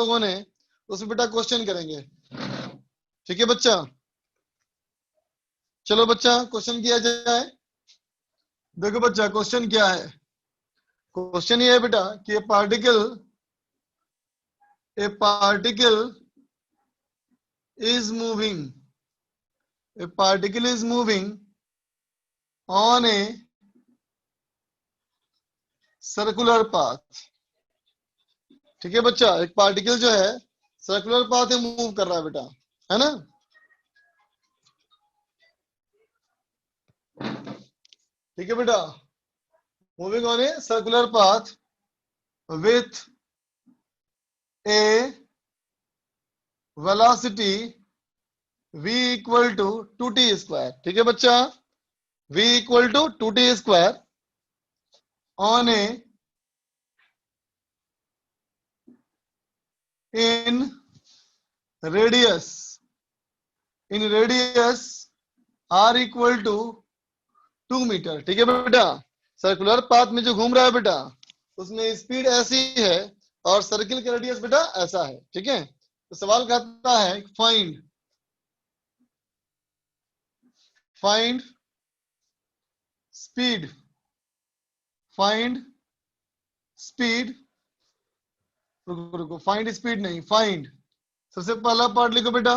लोगों ने, उसमें बेटा क्वेश्चन करेंगे। ठीक है बच्चा, चलो बच्चा क्वेश्चन किया जाए। देखो बच्चा क्वेश्चन क्या है। क्वेश्चन ये है बेटा कि ए particle is moving a particle is moving on a circular path। ठीक है बच्चा, एक पार्टिकल जो है सर्कुलर पाथ में मूव कर रहा है बेटा, है ना। ठीक है बेटा, moving on a circular path with a velocity v equal to 2t square. ठीक है बच्चा, v equal to 2t square on a in radius r equal to 2 metre. ठीक है बेटा, सर्कुलर पाथ में जो घूम रहा है बेटा उसमें स्पीड ऐसी है और सर्किल का रेडियस बेटा ऐसा है। ठीक है, तो सवाल कहता है फाइंड स्पीड रुको, फाइंड स्पीड नहीं, फाइंड। सबसे पहला पार्ट लिखो बेटा,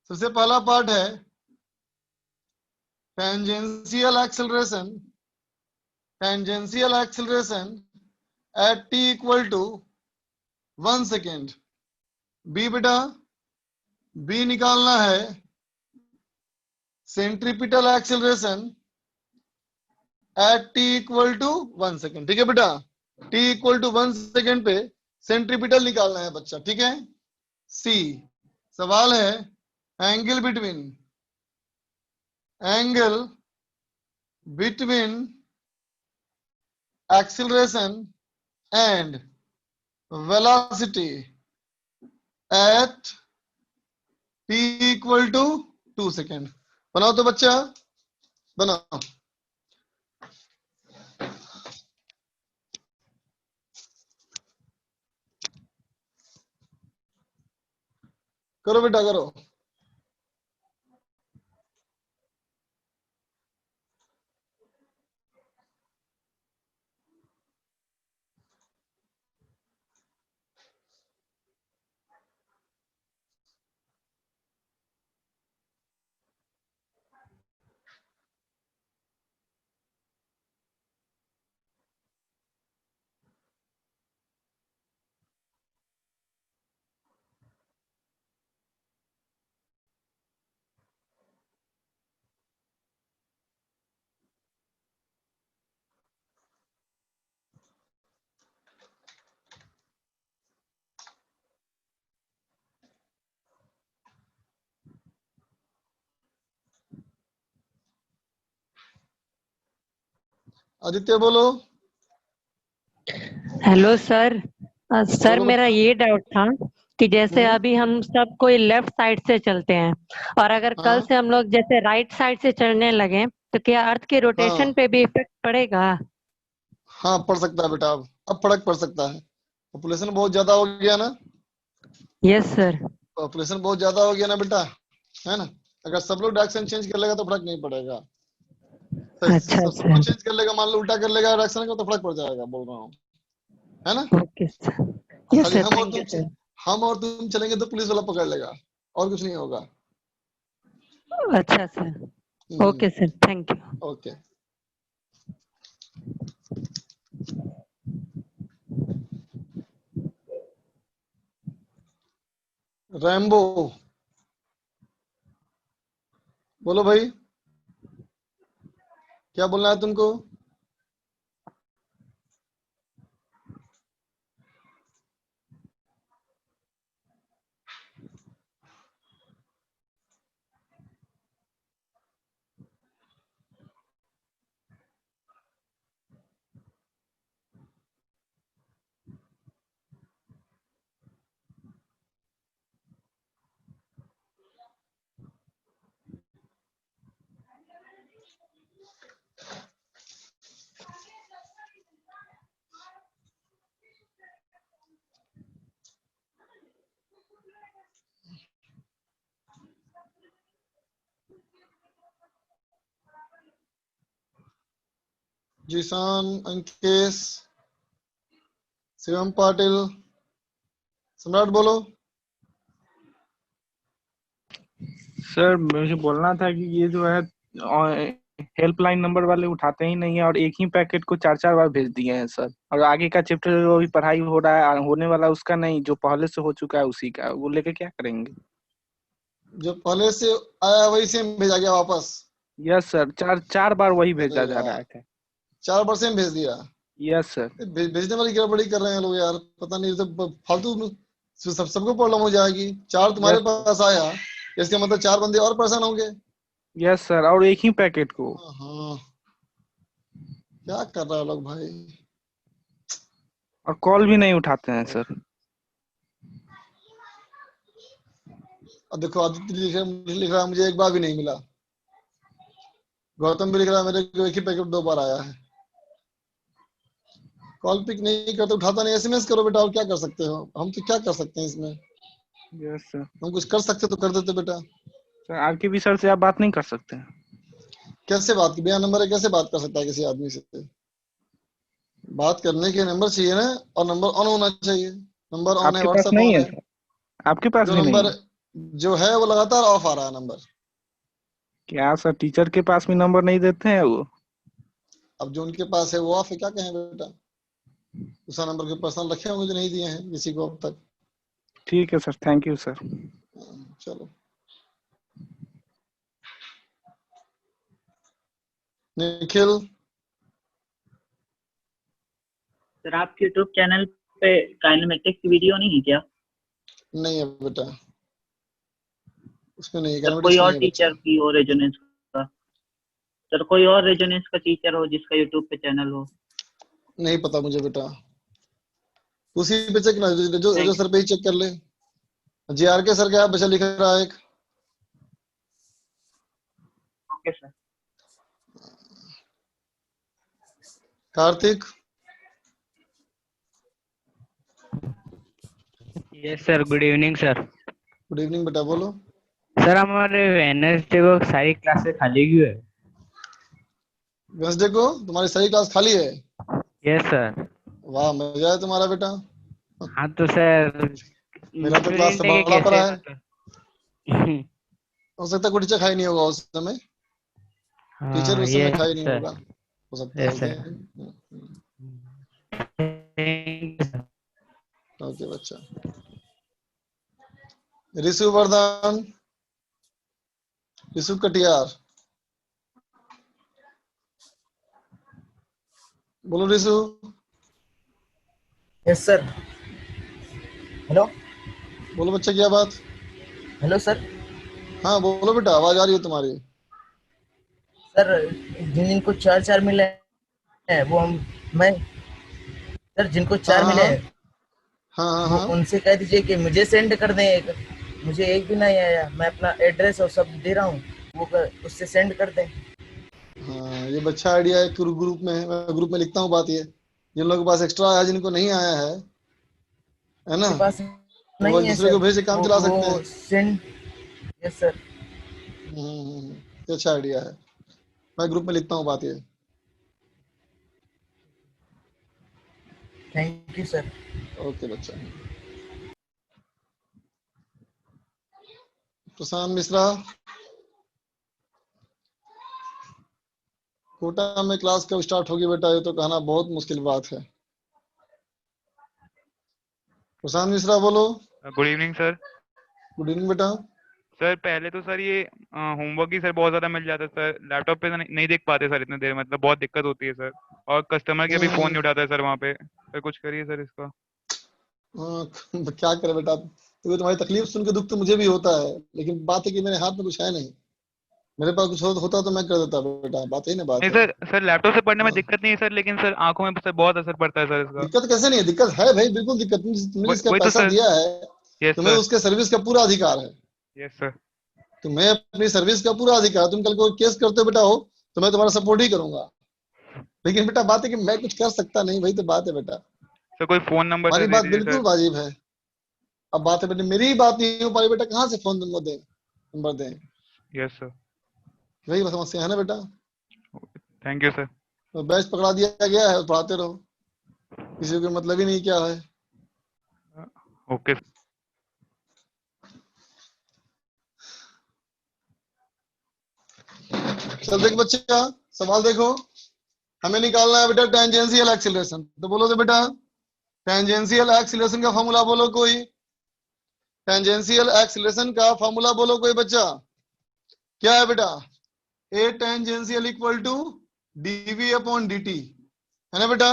सबसे पहला पार्ट है tangential acceleration at t equal to 1 second. B बेटा, बी निकालना है centripetal acceleration at t equal to 1 second. ठीक है बेटा, t इक्वल टू 1 सेकेंड पे सेंट्रीपिटल निकालना है बच्चा। ठीक है, सी सवाल है angle between acceleration and velocity at t equal to 2 second. बनाओ तो बच्चा, बनाओ। करो बेटा करो। आदित्य बोलो। Hello sir. सर बोलो मेरा ये डाउट था कि जैसे हम्म, अभी हम सब कोई लेफ्ट साइड से चलते हैं और अगर कल हाँ से हम लोग जैसे राइट साइड से चलने लगे तो क्या अर्थ के रोटेशन हाँ पे भी इफेक्ट पड़ेगा? हाँ, पढ़ सकता है बेटा, अब फर्क पड़ सकता है। पॉपुलेशन बहुत ज्यादा हो गया ना, यस सर। पॉपुलेशन बहुत ज्यादा हो गया ना बेटा, है ना। अगर सब लोग डायरेक्शन चेंज कर लेगा तो फर्क नहीं पड़ेगा। अच्छा सब सर। कुछ चेंज कर लेगा, मान लो उल्टा कर लेगा डायरेक्शन का, तो फर्क पड़ जाएगा, बोल रहा हूँ, है ना। Okay sir. यस खाली सर, थैंक यू सर। हम और तुम चलेंगे तो पुलिस वाला पकड़ लेगा, और कुछ नहीं होगा। अच्छा sir, okay sir, thank you. Okay. Rambo बोलो भाई, क्या बोलना है तुमको। जीशान, अंकेश, शिवम पाटिल, सम्राट बोलो। सर मुझे बोलना था कि ये जो है हेल्पलाइन नंबर वाले उठाते ही नहीं है और एक ही पैकेट को 4-4 बार भेज दिए हैं सर। और आगे का चैप्टर जो अभी पढ़ाई हो रहा है होने वाला उसका नहीं, जो पहले से हो चुका है उसी का, वो लेके क्या करेंगे? जो पहले से आया वही सेम भेजा गया वापस। यस सर, 4-4 बार वही अरे भेजा जा रहा यार, है। 4 बार सेम भेज दिया। Yes sir. भेजने वाली गड़बड़ी कर रहे हैं लोग यार, पता नहीं, तो फालतू में सबको प्रॉब्लम हो जाएगी। 4 तुम्हारे यस पास आया, इसका मतलब 4 बंदे और परेशान होंगे। यस सर, और एक ही पैकेट को। हाँ, क्या कर रहा है लोग भाई। और कॉल भी नहीं उठाते हैं सर। अब देखो, आदित्य लिख रहा है मुझे एक बार भी नहीं मिला। गौतम भी लिख रहा है मेरे को एक ही पैकेट 2 बार आया है। कॉल पिक नहीं करते, उठाता नहीं, एसएमएस करो बेटा, और क्या कर सकते हो, हम तो क्या कर सकते हैं इसमें। Yes sir. हम कुछ कर सकते तो कर देते बेटा। सर आरकेबी सर से आप बात नहीं कर सकते हैं? कैसे बात की, बिना नंबर है कैसे बात कर सकता है किसी आदमी से। बात करने के नंबर चाहिए ना, और नंबर ऑन होना चाहिए। नंबर ऑन है, आपके पास व्हाट्सएप नहीं ऑन है है। सर? आपके पास जो भी नहीं नंबर है? जो है वो लगातार ऑफ आ रहा है नंबर। क्या सर टीचर के पास भी नंबर नहीं देते हैं वो? अब जो उनके पास है वो ऑफ है, क्या कहें बेटा। दूसरा नंबर के पर्सनल रखे होंगे जो नहीं दिए हैं किसी को अब तक। ठीक है सर, थैंक यू सर। चलो, निखिल। सर आपके यूट्यूब चैनल पे काइनेमेटिक्स की वीडियो नहीं है क्या? नहीं है बेटा, उसमें नहीं है, सर कोई काइनेमेटिक्स नहीं और है बच्चा। टीचर की हो रेजोनेंस का? सर कोई और रेजोनेंस का टीचर हो जिसका यूट्यूब पे चैनल हो? नहीं पता मुझे बेटा, उसी पे चेक ना, जो थैंक सर पे ही चेक कर ले। जीआर के सर का बच्चा लिख रहा है एक। Okay sir. Kartik. Yes sir, good evening sir. Good evening बेटा, बोलो। सर हमारे वेडनेसडे को सारी क्लासेस खाली क्यों है? वेंसडे को तुम्हारी सारी क्लास खाली है? Yes sir. वाह, मजा है तुम्हारा बेटा। हाँ तो सर मेरा तो क्लास स्टूडेंट से है कि बड़ा कैसे पड़ा है है। मतलब? हो सकता है कोई टीचर खाई नहीं होगा उस समय। टीचर हाँ उस समय यस खाई नहीं सर। होगा, हो सकता है यस उस सर। दिन। Thank you sir. ओके बच्चा। ऋषु वर्धन, ऋषु कटियार, बोलो ऋषु। Yes sir. हेलो। बोलो बच्चा, क्या बात। Hello sir. हाँ बोलो बेटा, आवाज आ रही है तुम्हारी। सर जिनको 4-4 मिले हैं वो मैं सर जिनको हाँ 4 हाँ मिले हाँ हैं हाँ हाँ वो हाँ। उनसे कह दीजिए कि मुझे सेंड कर दें एक। मुझे एक भी नहीं आया, मैं अपना एड्रेस और सब दे रहा हूँ, उससे सेंड कर दें। हाँ, ये अच्छा आइडिया है। ग्रुप में मैं ग्रुप में लिखता हूँ बात ये। जिन लोगों के पास एक्स्ट्रा आया, जिनको नहीं आया है ना, के पास तो वो नहीं एक है दूसरे को सर, भेज के काम चला सकते हैं। वो सेंड। Yes sir. ये अच्छा आइडिया है। मैं ग्रुप में लिखता हूँ बात ये। Thank you sir. ओके बच्चा। प्रशांत मिश्रा, कोटा में क्लास कब स्टार्ट होगी बेटा, ये तो कहना बहुत मुश्किल बात है। प्रशांत मिश्रा बोलो। Good evening sir. Good evening बेटा। सर पहले तो सर ये होमवर्क ही सर बहुत ज़्यादा मिल जाता है सर, लैपटॉप पे तो नहीं देख पाते सर इतने देर, मतलब बहुत दिक्कत होती है सर। और कस्टमर के अभी फ़ोन नहीं उठाता है सर वहाँ पे, सर कुछ करिए सर इसका। क्या करे बेटा, तो तुम्हारी तकलीफ सुन के दुख तो मुझे भी होता है, लेकिन बात है कि मेरे हाथ में कुछ है नहीं। मेरे पास कुछ होता तो मैं कर देता बेटा, बात ही ना बात नहीं है। सर, सर लैपटॉप से पढ़ने में हाँ। दिक्कत नहीं है सर, लेकिन सर आंखों में सर बहुत असर पड़ता है सर इसका। दिक्कत कैसे नहीं है, दिक्कत है भाई, बिल्कुल दिक्कत। तुमने जिसका वही तो पैसा सर। दिया है, यस तुम्हें सर। उसके सर्विस का पूरा अधिकार है। Yes sir. तुम्हें अपनी सर्विस का पूरा अधिकार, तुम कल को केस करते हो बेटा हो, तो मैं तुम्हारा सपोर्ट ही करूंगा। लेकिन बेटा बात है कि मैं कुछ कर सकता नहीं, वही तो बात है बेटा। सर कोई फ़ोन नंबर हमारी सर दे बात दीजिए बिल्कुल सर। वाजिब है। अब बात है बेटा, मेरी ही बात नहीं हो पाई बेटा, कहाँ से फोन नंबर दें, नंबर दें। Yes sir. वही समस्या है ना बेटा। Thank you sir. तो बैच पकड़ा दिया गया है, पढ़ाते रहो, किसी को मतलब ही नहीं क्या है। ओके चल देख बच्चा, सवाल देखो, हमें निकालना है बेटा टेंजेंशियल एक्सीलरेशन। तो बोलो तो बेटा टेंजेंशियल एक्सीलरेशन का फॉर्मूला बोलो कोई, टेंजेंशियल एक्सीलरेशन का फॉर्मूला बोलो कोई बच्चा, क्या है बेटा? A tangential equal to dv upon dt, है ना बेटा,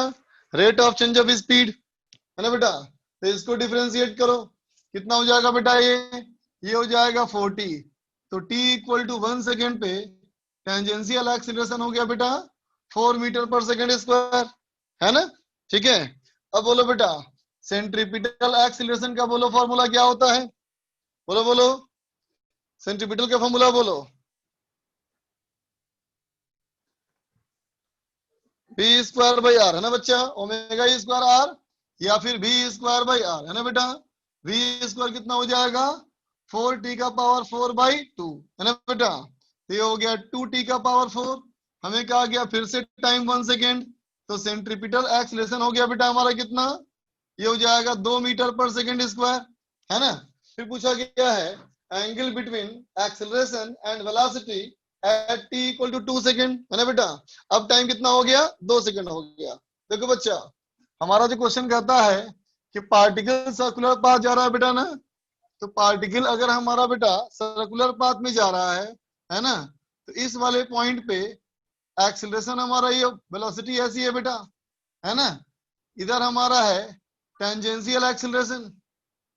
rate of change of speed, है ना बेटा। तो इसको डिफरेंशिएट करो, कितना हो जाएगा बेटा? ये हो जाएगा 40। तो t इक्वल टू 1 सेकेंड पे टेंजेंशियल एक्सीलरेशन हो गया बेटा 4 मीटर पर सेकेंड स्क्वायर, है ना। ठीक है, अब बोलो बेटा सेंट्रीपिटल एक्सीलरेशन का बोलो फॉर्मूला क्या होता है? बोलो बोलो, सेंट्रीपिटल का फॉर्मूला बोलो। बी स्क्वायर बाई आर, है ना बच्चा, ओमेगा स्क्वायर आर या फिर बी स्क्वायर बाई आर, है ना बेटा। वी स्क्वायर कितना हो जाएगा? 4t का पावर 4/2, है ना बेटा। ये हो गया 2t का पावर 4, हमें कहा गया फिर से टाइम 1 सेकेंड, तो सेंट्रीपिटल एक्सीलरेशन हो गया बेटा हमारा कितना? ये हो जाएगा 2 मीटर पर सेकेंड स्क्वायर, है ना। फिर पूछा गया है angle between acceleration and velocity at t equal to 2 second, है ना बेटा। अब टाइम कितना हो गया? 2 सेकेंड हो गया। देखो बच्चा, हमारा जो क्वेश्चन कहता है कि पार्टिकल सर्कुलर पाथ जा रहा है बेटा ना, तो पार्टिकल अगर हमारा बेटा सर्कुलर पाथ में जा रहा है ना, तो इस वाले पॉइंट पे एक्सीलरेशन हमारा ये वेलोसिटी ऐसी है बेटा, है ना। इधर हमारा है टेंजेंशियल एक्सीलरेशन,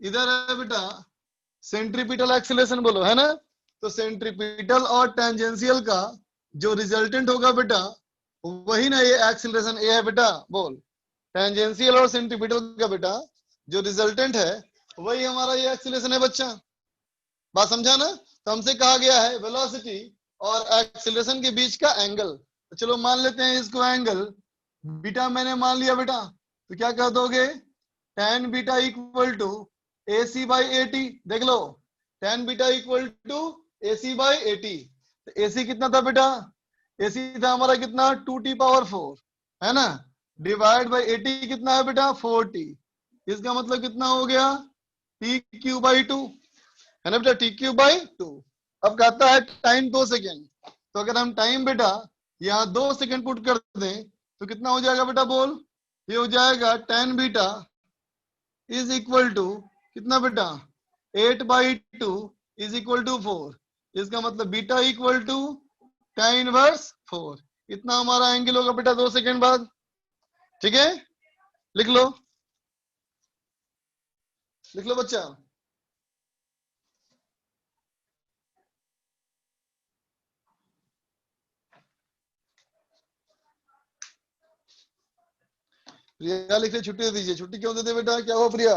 इधर है बेटा सेंट्रीपिटल एक्सीलरेशन, बोलो, है ना। तो सेंट्रीपिटल और टेंजेंशियल का जो रिजल्टेंट होगा बेटा वही ना ये एक्सीलरेशन ए है बेटा, बोल। टेंजेंशियल और सेंट्रीपिटल का बेटा जो रिजल्टेंट है वही हमारा ये एक्सीलरेशन है बच्चा, बात समझा ना। तो हमसे कहा गया है वेलोसिटी और एक्सीलरेशन के बीच का एंगल, तो चलो मान लेते हैं इसको एंगल बीटा, मैंने मान लिया बेटा। तो क्या कर दोगे? tan beta equal to AC by AT, देख लो tan beta equal to AC by AT। तो AC कितना था बेटा? AC था हमारा कितना? 2t पावर 4, है ना, डिवाइड बाई 80 कितना है बेटा? 4t। इसका मतलब कितना हो गया? t क्यूब बाई 2, है ना बेटा, t क्यूब बाई 2। अब कहता है टाइम 2 सेकेंड, तो अगर हम टाइम बेटा यहाँ 2 सेकेंड पुट कर दें तो कितना हो जाएगा बेटा, बोल। ये हो जाएगा tan beta is equal to कितना बेटा? 8/2 इज इक्वल टू 4। इसका मतलब beta equal to tan inverse 4। इतना हमारा एंगल होगा बेटा 2 सेकेंड बाद। ठीक है, लिख लो, लिख लो बच्चा। प्रिया लिख ले, छुट्टी दे दीजिए। छुट्टी क्यों देते बेटा? क्या हुआ प्रिया,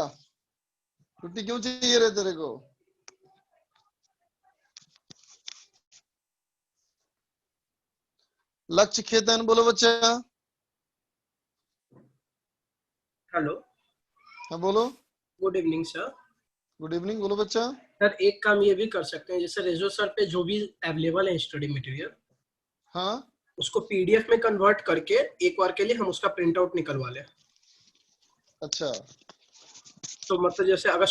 छुट्टी क्यों चाहिए रे तेरे को? लक्ष्य खेतन, बोलो बच्चा। हेलो, हाँ बोलो। Good evening sir. Good evening, बोलो बच्चा। सर एक काम ये भी कर सकते हैं, जैसे रेजो सर पे जो भी अवेलेबल है स्टडी मटेरियल, हाँ उसको पीडीएफ में कन्वर्ट करके एक बार के लिए हम उसका प्रिंट आउट निकलवा लें। अच्छा, तो मतलब जैसे अगर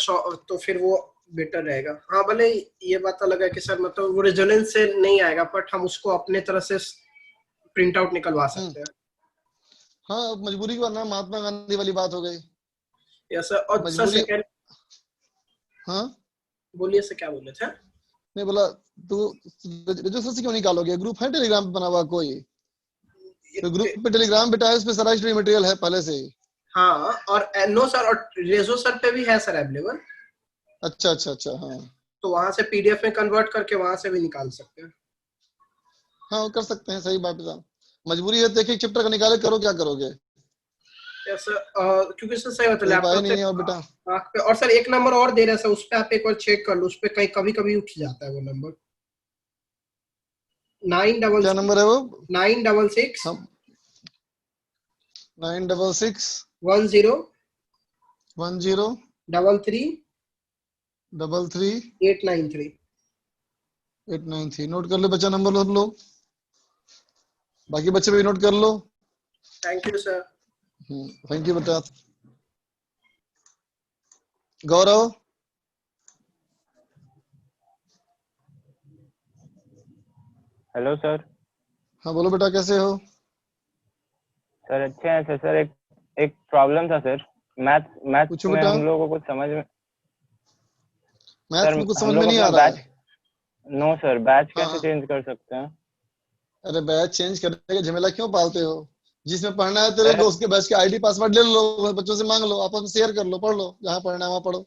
तो फिर वो बेटर रहेगा। हाँ, भले ये बात अलग है कि सर मतलब वो रेजोनेंस से नहीं आएगा, बट हम उसको अपने तरह से प्रिंट आउट निकलवा सकते हैं। हाँ मजबूरी का ना, महात्मा गांधी वाली बात हो गई। Yes sir. और सर सेकंड, हाँ बोलिए सर, क्या बोले थे? नहीं बोला, तू रजिस्टर से क्यों निकालोगे? ग्रुप है टेलीग्राम पे बना हुआ कोई? तो ग्रुप पे टेलीग्राम बेटा है, उस पे सारा स्टडी मटेरियल है पहले से ही। हाँ, और नो सर, और रेजो सर पे भी है सर अवेलेबल। अच्छा अच्छा अच्छा, हाँ तो वहां से पीडीएफ में कन्वर्ट करके वहां से भी निकाल सकते हैं। हाँ कर सकते हैं, सही बात है। मजबूरी है, देखिए चैप्टर का निकाले, करो क्या करोगे? सर क्योंकि सर सही होता है उपाय लैपटॉप नहीं है और बेटा। आँख पे। और सर एक नंबर और दे रहा है सर, उस पे आप एक बार चेक कर लो, उस पे कहीं कभी कभी उठ जाता है वो नंबर। 966 क्या नंबर है वो? 966 966 10 10 33 33 893। 893 नोट कर लो बच्चा, नंबर नोट लो, बाकी बच्चे भी नोट कर लो। Thank you sir. Thank you बेटा। Gaurav, hello sir. हाँ बोलो बेटा, कैसे हो? सर अच्छे हैं सर। सर एक प्रॉब्लम था सर। मैथ पूछो में बेटा। हम लोगों को कुछ समझ में मैथ सर में कुछ हम समझ में लोग नहीं अपना आ रहा बैच है? नो सर बैच हाँ कैसे हाँ। चेंज कर सकते हैं? अरे बैच चेंज करने का झमेला क्यों पालते हो? जिसमें पढ़ना है तेरे को सर उसके बैच के आईडी पासवर्ड ले लो, बच्चों से मांग लो, आपस में शेयर कर लो, पढ़ लो, जहाँ पढ़ना है वहाँ पढ़ो,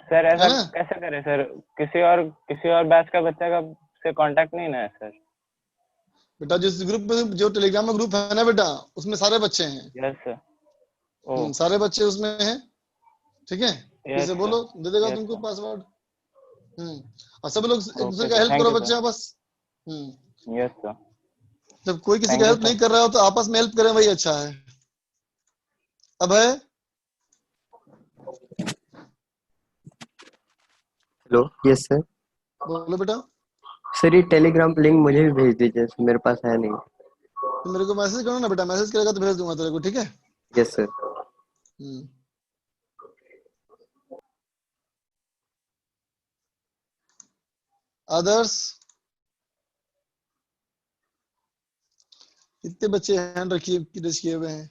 सर है ऐसा ना? कैसे करें सर? किसी और बैच का बच्चा का से कांटेक्ट नहीं ना है सर। बेटा जिस ग्रुप में, जो टेलीग्राम में ग्रुप है ना बेटा, उसमें सारे बच्चे हैं। Yes sir. ओ सारे बच्चे उसमें हैं, ठीक है? यस किसे सर। बोलो, दे देगा यस तुमको सर। पासवर्ड। और सब लोग एक दूसरे ओके का सर, हेल्प थैंक करो यू बच्चा, सर। बस। यस सर, जब कोई किसी का थैंक यू हेल्प नहीं सर। कर रहा हो तो आपस में हेल्प करें, वही अच्छा है। अब है हेलो। Yes sir. बोलो बेटा। सर ये टेलीग्राम लिंक मुझे भी भेज दीजिए, मेरे पास है नहीं। तो मेरे को मैसेज करो ना बेटा, मैसेज करेगा तो भेज दूंगा तेरे को, ठीक है? Yes sir. अदर्स, कितने बच्चे हैंड रखिए रश किए हुए हैं?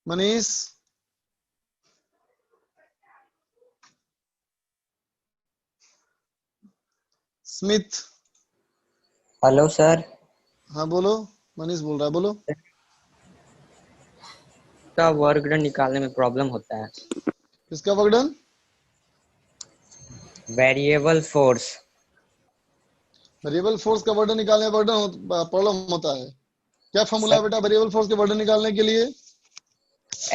Manish, Smith, hello sir. हाँ बोलो। मनीष बोल रहा है, बोलो। का वर्क डन निकालने में प्रॉब्लम होता है। किसका work done? Variable force. Variable force का वर्क डन निकालने में प्रॉब्लम होता है। क्या फॉर्मूला है सर बेटा वेरिएबल फोर्स के वर्क डन निकालने के लिए?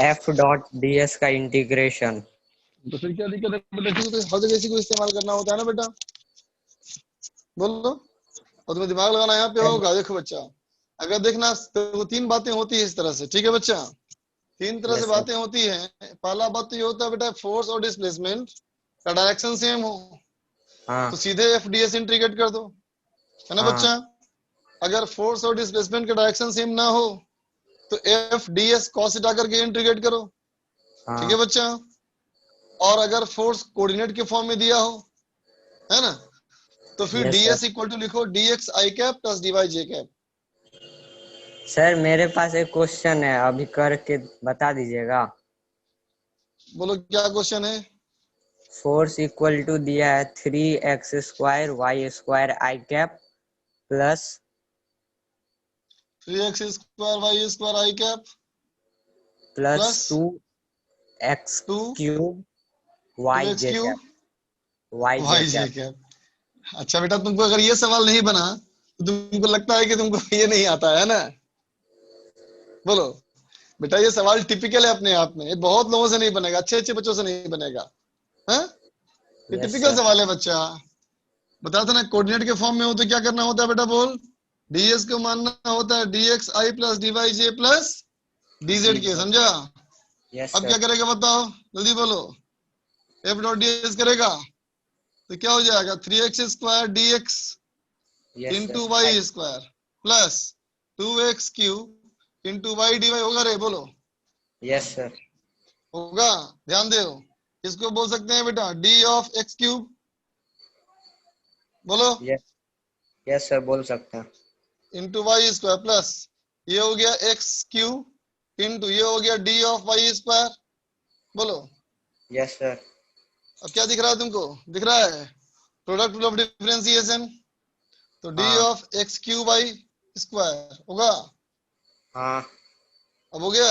F.ds का इंटीग्रेशन। तो फिर क्या दिक्कत है बेटा? तो हर जगह इसी को इस्तेमाल करना होता है ना बेटा, बोलो। और तुम्हें दिमाग लगाना यहाँ पे होगा। देखो बच्चा, अगर देखना तो तीन बातें होती है इस तरह से, ठीक है बच्चा? तीन तरह से यस सर। बातें होती हैं। पहला बात तो ये होता है बेटा, फोर्स और डिस्प्लेसमेंट का डायरेक्शन सेम हो हाँ तो सीधे एफडीएस इंटीग्रेट कर दो, है ना हाँ। बच्चा? अगर फोर्स और डिस्प्लेसमेंट का डायरेक्शन सेम ना हो तो F D S cos theta करके इंटीग्रेट करो, ठीक है हाँ बच्चा? और अगर फोर्स कोऑर्डिनेट के फॉर्म में दिया हो, है ना, तो फिर yes d sir. S equal to लिखो d x i cap plus d y j cap. Sir मेरे पास एक क्वेश्चन है, अभी करके बता दीजिएगा। बोलो क्या क्वेश्चन है? फोर्स इक्वल टू दिया है 3x² y² i cap plus 3x square y square i cap plus plus 2x two cube two x yj cube cap yj y j cap. Cap. अच्छा बेटा, तुमको अगर ये सवाल नहीं बना तो तुमको लगता है कि तुमको ये नहीं आता है ना? बोलो बेटा, ये सवाल टिपिकल है अपने आप में, ये बहुत लोगों से नहीं बनेगा, अच्छे अच्छे बच्चों से नहीं बनेगा। हाँ, ये यस टिपिकल सर। सवाल है बच्चा। बता था ना, कोऑर्डिनेट के फॉर्म में हो तो क्या करना होता है बेटा, बोल। डीएस को मानना होता है डीएक्स आई प्लस डीवाई जे प्लस डीजेड के, समझा? यस अब क्या सर। करेगा बताओ, जल्दी बोलो। एफ डॉट डीएस करेगा तो क्या हो जाएगा, 3x² dx yes into sir. Y square plus 2x cube into y d y. होगा रे, बोलो। Yes sir. होगा, ध्यान दो। इसको बोल सकते हैं बेटा डी ऑफ एक्स क्यूब, बोलो, यस यस सर बोल सकते हैं। इंटू वाई स्क्वायर प्लस ये हो गया एक्स क्यूब इंटू ये हो गया डी ऑफ वाई स्क्वायर, बोलो। Yes sir. अब क्या दिख रहा है तुमको? दिख रहा है प्रोडक्ट ऑफ डिफरेंशिएशन, तो डी हाँ of x cube y square होगा। हाँ। अब हो गया।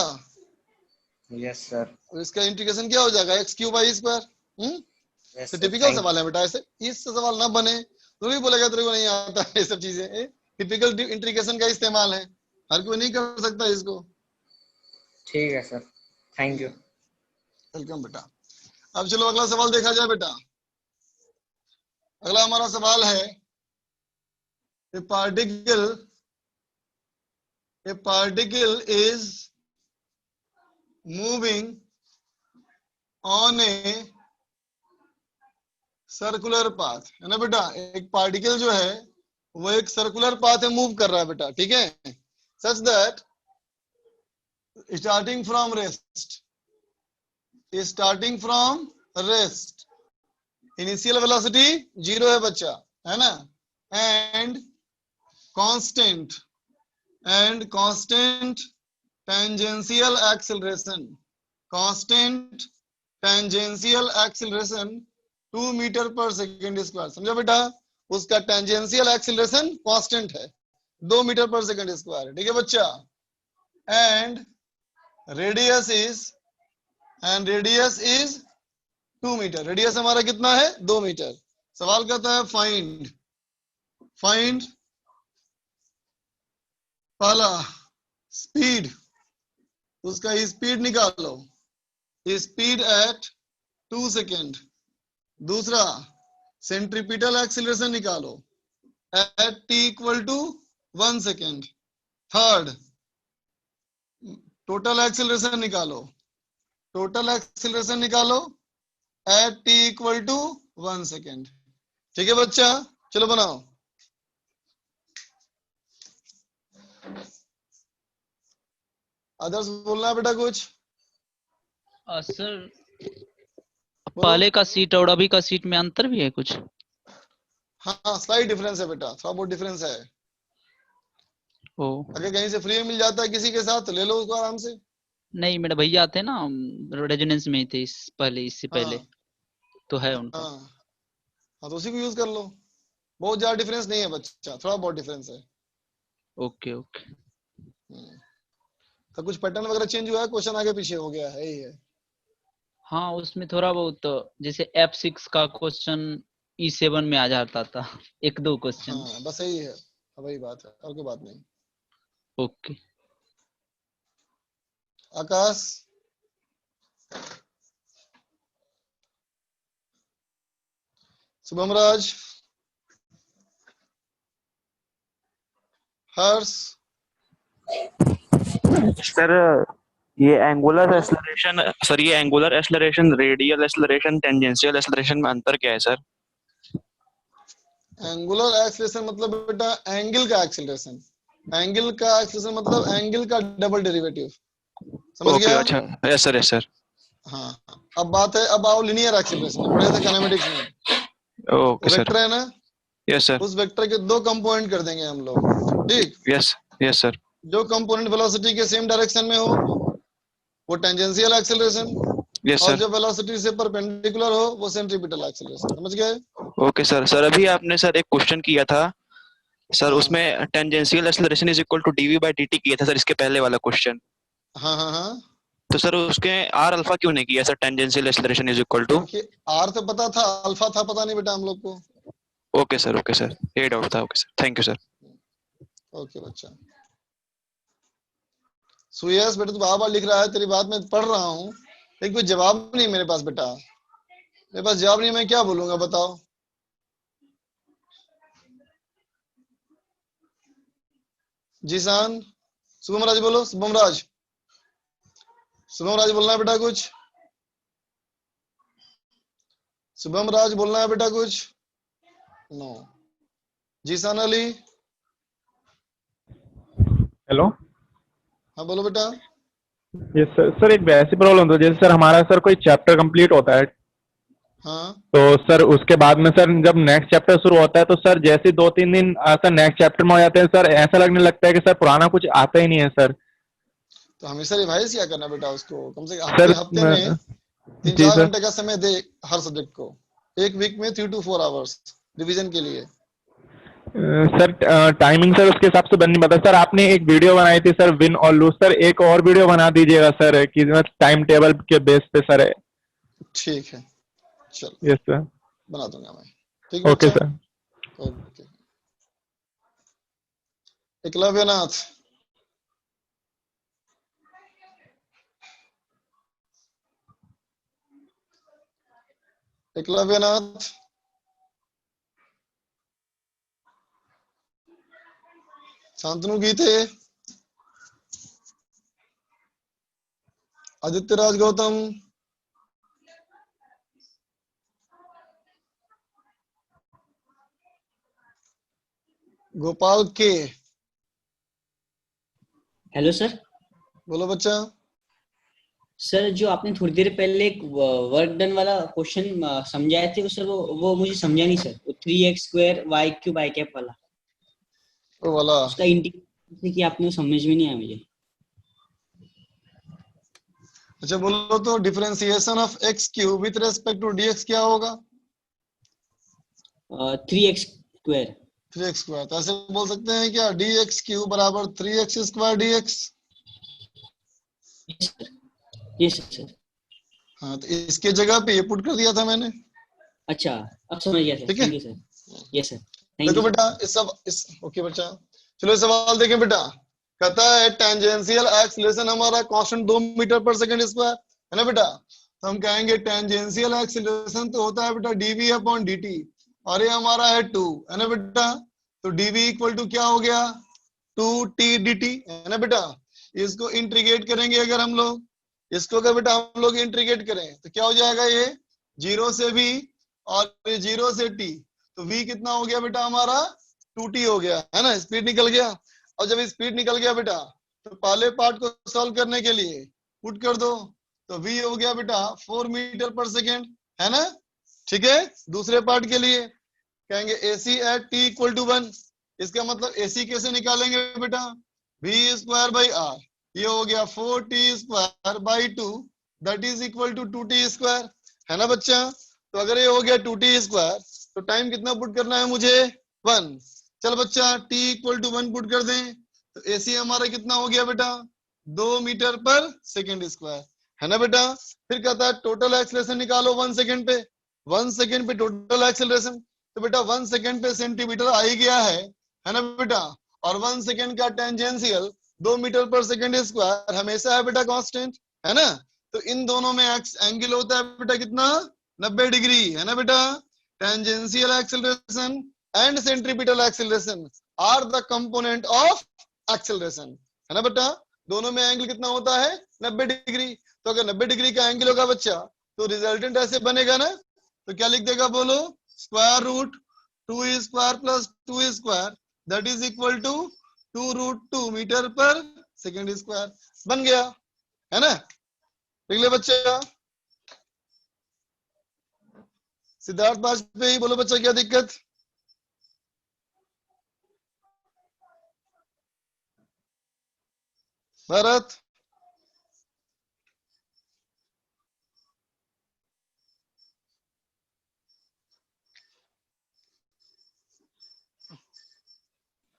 Yes sir. और इसका इंटीग्रेशन क्या हो जाएगा, x cube y square. Yes तो सर। टिपिकल थैंक सवाल है बेटा, ऐसे इससे सवाल ना बने तो भी बोलेगा तेरे को नहीं आता है ये सब चीजें। टिपिकल इंटीग्रेशन का इस्तेमाल है, हर कोई नहीं कर सकता इसको। ठीक है सर, थैंक यू। वेलकम बेटा। अब चलो अगला सवाल देखा जाए बेटा। अगला हमारा सवाल है, ए particle is moving on a circular path, है ना बेटा? एक पार्टिकल जो है वो एक सर्कुलर पाथ में मूव कर रहा है बेटा, ठीक है? Such that starting from rest, starting from rest, initial velocity 0 है बच्चा, है ना, and constant tangential acceleration, constant tangential acceleration 2 metre पर सेकेंड स्क्वायर। समझा बेटा, उसका टेंजेंशियल एक्सेलरेशन कांस्टेंट है 2 मीटर पर सेकेंड स्क्वायर, ठीक है बच्चा। And radius is 2 metre, radius हमारा कितना है 2 मीटर। सवाल कहता है फाइंड पहला स्पीड, उसका स्पीड निकालो, स्पीड एट 2 सेकेंड। दूसरा सेंट्रीपिटल एक्सीलरेशन निकालो at t equal to 1 second. Third total acceleration निकालो at t equal to 1 second. ठीक है बच्चा, चलो बनाओ। अदर्स बोलना है बेटा कुछ? सर पहले का सीट और अभी का सीट में अंतर भी है कुछ? हाँ स्लाइट डिफरेंस है बेटा, थोड़ा बहुत डिफरेंस है। अगर कहीं से फ्री में मिल जाता है किसी के साथ तो ले लो उसको आराम से। नहीं मेरे भैया आते हैं ना, रेजिडेंस में ही थे इससे पहले तो है उनका। हाँ तो उसी को यूज कर लो, बहुत ज्यादा डिफरेंस नहीं है बच्चा, थोड़ा बहुत डिफरेंस है। Okay okay. तो कुछ पैटर्न वगैरह चेंज हुआ है, क्वेश्चन आगे पीछे हो गया है, यही है। हाँ उसमें थोड़ा बहुत जैसे F6 का क्वेश्चन E7 में आ जाता था, एक दो क्वेश्चन। हाँ बस यही है, वही बात है और कोई बात नहीं। ओके। आकाश शुभम राज हर्ष सर ये angular acceleration, radial acceleration, tangential acceleration में अंतर क्या है सर? एंगुलर एक्सेलरेशन मतलब बेटा एंगल का एक्सेलरेशन, एंगल का एक्सेलरेशन मतलब एंगल का डबल डेरिवेटिव, समझ गया? अच्छा, यस सर। हाँ अब बात है, अब आओ लिनियर एक्सेलरेशन में, पढ़े थे काइनेमेटिक्स में। Okay sir. वेक्टर है ना, यस सर। उस वेक्टर के दो कंपोनेंट कर देंगे हम लोग, ठीक? Yes sir. जो कंपोनेंट वेलोसिटी के सेम डायरेक्शन में हो वो टेंजेंशियल एक्सेलरेशन, और जो वेलोसिटी से परपेंडिकुलर हो वो सेंट्रीपिटल एक्सेलरेशन, समझ गए? ओके सर अभी आपने सर एक क्वेश्चन किया था सर, उसमें tangential acceleration is equal to dv by dt किया था सर, इसके पहले वाला क्वेश्चन। हाँ तो सर उसके r अल्फा क्यों नहीं किया sir? Tangential acceleration is equal to r तो पता था, अल्फा था पता नहीं बेटा हम लोग को। ओके सर ये डाउट था। Okay sir, thank you sir. Okay बच्चा। सुयस बेटा तू बार-बार लिख रहा है, तेरी बात मैं पढ़ रहा हूँ लेकिन कोई जवाब नहीं मेरे पास बेटा, मेरे पास जवाब नहीं, मैं क्या बोलूंगा बताओ? जीशान, शुभम राज बोलो, शुभम राज बोलना है बेटा कुछ? शुभम राज बोलना है बेटा कुछ? नो। जीशान अली, हेलो। हाँ बोलो बेटा। ये सर एक वैसी प्रॉब्लम तो जैसे सर हमारा सर कोई चैप्टर कंप्लीट होता है, हाँ तो सर उसके बाद में सर जब नेक्स्ट चैप्टर शुरू होता है तो सर जैसे 2-3 दिन सर नेक्स्ट चैप्टर में हो जाते हैं सर, ऐसा लगने लगता है कि सर पुराना कुछ आता ही नहीं है सर। तो हमेशा रिवाइज किया करना बेटा उसको, कम से कम सर हफ्ते में जी 3-4 सर। घंटे का समय दे हर सब्जेक्ट को, एक वीक में 3 to 4 आवर्स रिवीजन के लिए। सर टाइमिंग सर उसके हिसाब से बननी पड़ता है सर। आपने एक वीडियो बनाई थी सर विन और लूज, सर एक और वीडियो बना दीजिएगा सर कि टाइम टेबल के बेस पे सर। ठीक है चलो, यस सर, बना दूंगा मैं, ठीक है ओके बच्चा? सर। ओके। एकलव्यनाथ, एकलव्यनाथ, शांतनु गीते, आदित्य राज गौतम, गोपाल के, हेलो सर। बोलो बच्चा। सर जो आपने थोड़ी देर पहले एक वर्क डन वाला क्वेश्चन समझाए थे सर, वो मुझे समझा नहीं सर। वो 3x² y³ i कैप वाला, वो वाला उसका इंटीग्रेशन कि आपने समझ में नहीं आया मुझे। अच्छा बोलो तो differentiation of x³ with respect to dx क्या होगा? 3x²। 3x²। तो ऐसे बोल सकते हैं क्या dx³ बराबर 3x² dx? Yes sir. हाँ तो इसके जगह पे ये पुट कर दिया था मैंने। अच्छा अब समझ गया सर। ठीक है। Thank you sir. Yes sir, thank देखो यू बेटा ओके बच्चा, चलो ये सवाल देखें बेटा। कहता है टेंजेंशियल एक्सीलरेशन हमारा कांस्टेंट 2 मीटर पर सेकंड स्क्वायर है ना बेटा। तो हम कहेंगे टेंजेंशियल एक्सीलरेशन तो होता है बेटा dv अपॉन dt, और ये हमारा है 2 है ना बेटा। तो dv इक्वल टू क्या हो गया 2t dt है ना बेटा। इसको इंटीग्रेट करेंगे अगर हम लोग, इसको अगर बेटा हम लोग इंटीग्रेट करें तो क्या हो जाएगा, ये 0 से v और 0 से t, तो v कितना हो गया बेटा हमारा 2t हो गया है ना, स्पीड निकल गया। और जब स्पीड निकल गया बेटा तो पहले पार्ट को सॉल्व करने के लिए पुट कर दो, तो v हो गया बेटा 4 मीटर पर सेकेंड है ना। ठीक है। दूसरे पार्ट के लिए कहेंगे AC at t equal to 1, इसका मतलब AC कैसे निकालेंगे बेटा, v²/r, ये हो गया 4t² 2 that is equal to 2t² है ना बच्चा। तो अगर ये हो गया 2t² तो टाइम कितना पुट करना है मुझे 1। चल बच्चा t इक्वल टू 1 पुट कर दें, तो AC हमारा कितना हो गया बेटा 2 मीटर पर सेकेंड स्क्वायर है ना बेटा। फिर कहता है टोटल एक्सीलरेशन निकालो 1 सेकेंड पे, 1 सेकेंड पे टोटल एक्सीलरेशन, तो बेटा 1 सेकेंड पे सेंटीमीटर आ ही गया है ना बेटा। और 1 सेकेंड का टेंजेंशियल 2 मीटर पर सेकेंड स्क्वायर हमेशा है बेटा कांस्टेंट है ना। तो इन दोनों में एंगल होता है बेटा कितना 90 डिग्री है ना बेटा। Tangential acceleration and centripetal acceleration are the component of acceleration है ना बेटा। दोनों में एंगल कितना होता है 90 डिग्री। तो अगर 90 डिग्री का एंगल होगा बच्चा तो रिजल्टेंट ऐसे बनेगा ना, तो क्या लिख देगा बोलो, square root 2² plus 2² that is equal to 2√2 metre पर सेकेंड स्क्वायर बन गया है ना। लिख ले बच्चा। सिद्धार्थ वाजपेयी बोलो बच्चा क्या दिक्कत। भरत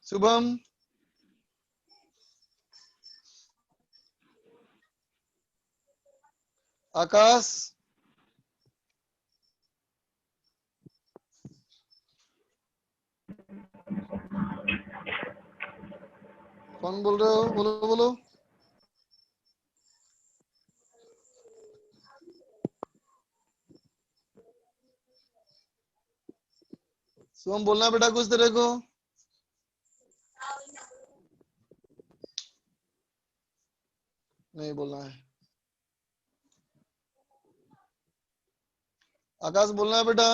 शुभम आकाश कौन बोल रहे हो, बोलो बोलो। शुभम बोलना बेटा कुछ तेरे को। नहीं बोलना है। आकाश बोलना है बेटा।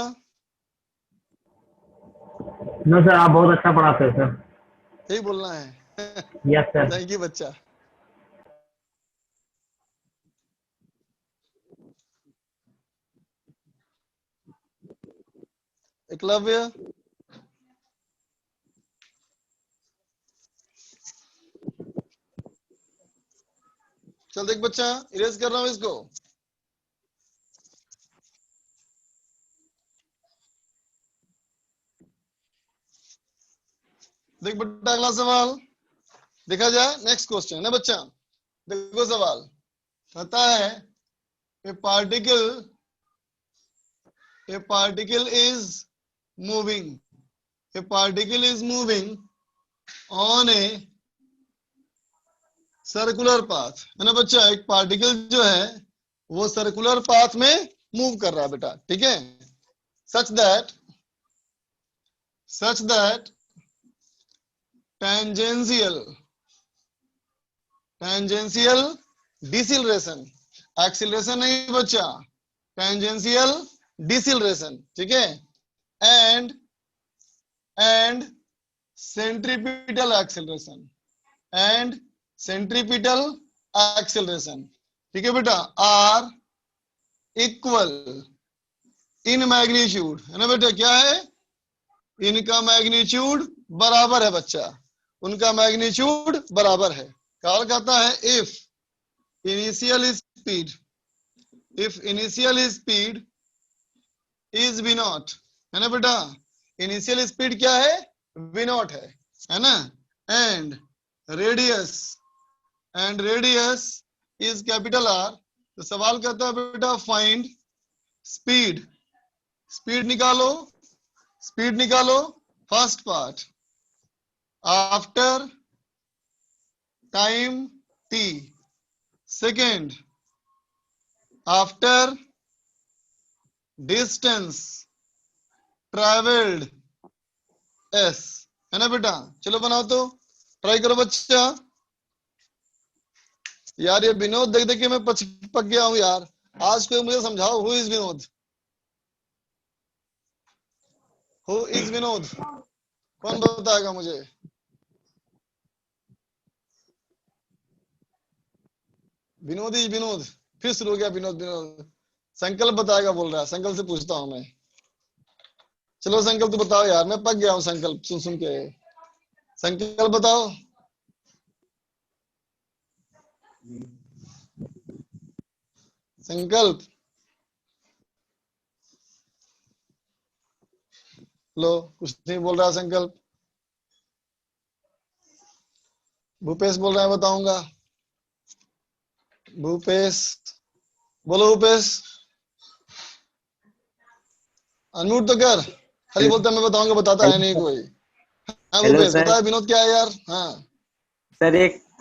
नो सर, आप बहुत अच्छा पढ़ाते हैं सर। ठीक बोलना है। Yes sir. थैंक यू बच्चा। एकलव्य चल देख बच्चा इरेज कर रहा हूं इसको। देख बेटा अगला सवाल देखा जाए, नेक्स्ट क्वेश्चन है ना बच्चा। देखो सवाल कहता है ए particle is moving on a circular path है ना बच्चा। एक पार्टिकल जो है वो सर्कुलर पाथ में मूव कर रहा है बेटा, ठीक है। सच दैट टेंजेंशियल डिसिलरेशन, एक्सीलरेशन नहीं बच्चा, टेंजेंशियल डिसिलरेशन, ठीक है। And centripetal acceleration acceleration. ठीक है बेटा, आर इक्वल इन मैग्नीट्यूड, है ना बेटा, क्या है, इनका मैग्नीट्यूड बराबर है बच्चा, उनका मैग्नीट्यूड बराबर है। कार्ल कहता है if initial speed is v naught, है ना बेटा, इनिशियल स्पीड क्या है, वी नॉट है ना, and radius is capital R. तो सवाल कहता है बेटा फाइंड स्पीड निकालो first part after time t, second after distance travelled s, है ना बेटा। चलो बनाओ, तो ट्राई करो बच्चा। यार ये विनोद देख देख के मैं पक गया हूं यार, आज कोई मुझे समझाओ, हु इज विनोद, कौन बताएगा मुझे। विनोद फिर शुरू हो गया, विनोद। संकल्प बताएगा बोल रहा है, संकल्प से पूछता हूं मैं। चलो संकल्प तो बताओ यार, मैं पक गया हूं संकल्प सुन के। संकल्प बताओ। संकल्प, लो कुछ नहीं बोल रहा संकल्प। भूपेश बोल रहा है, बताऊंगा। भूपेश बोलो, भूपेश अनम्यूट तो कर, खाली बोलता मैं बताऊंगा, बताता है नहीं कोई। हाँ हेलो भूपेश सर। बता, विनोद क्या है यार। हाँ सर,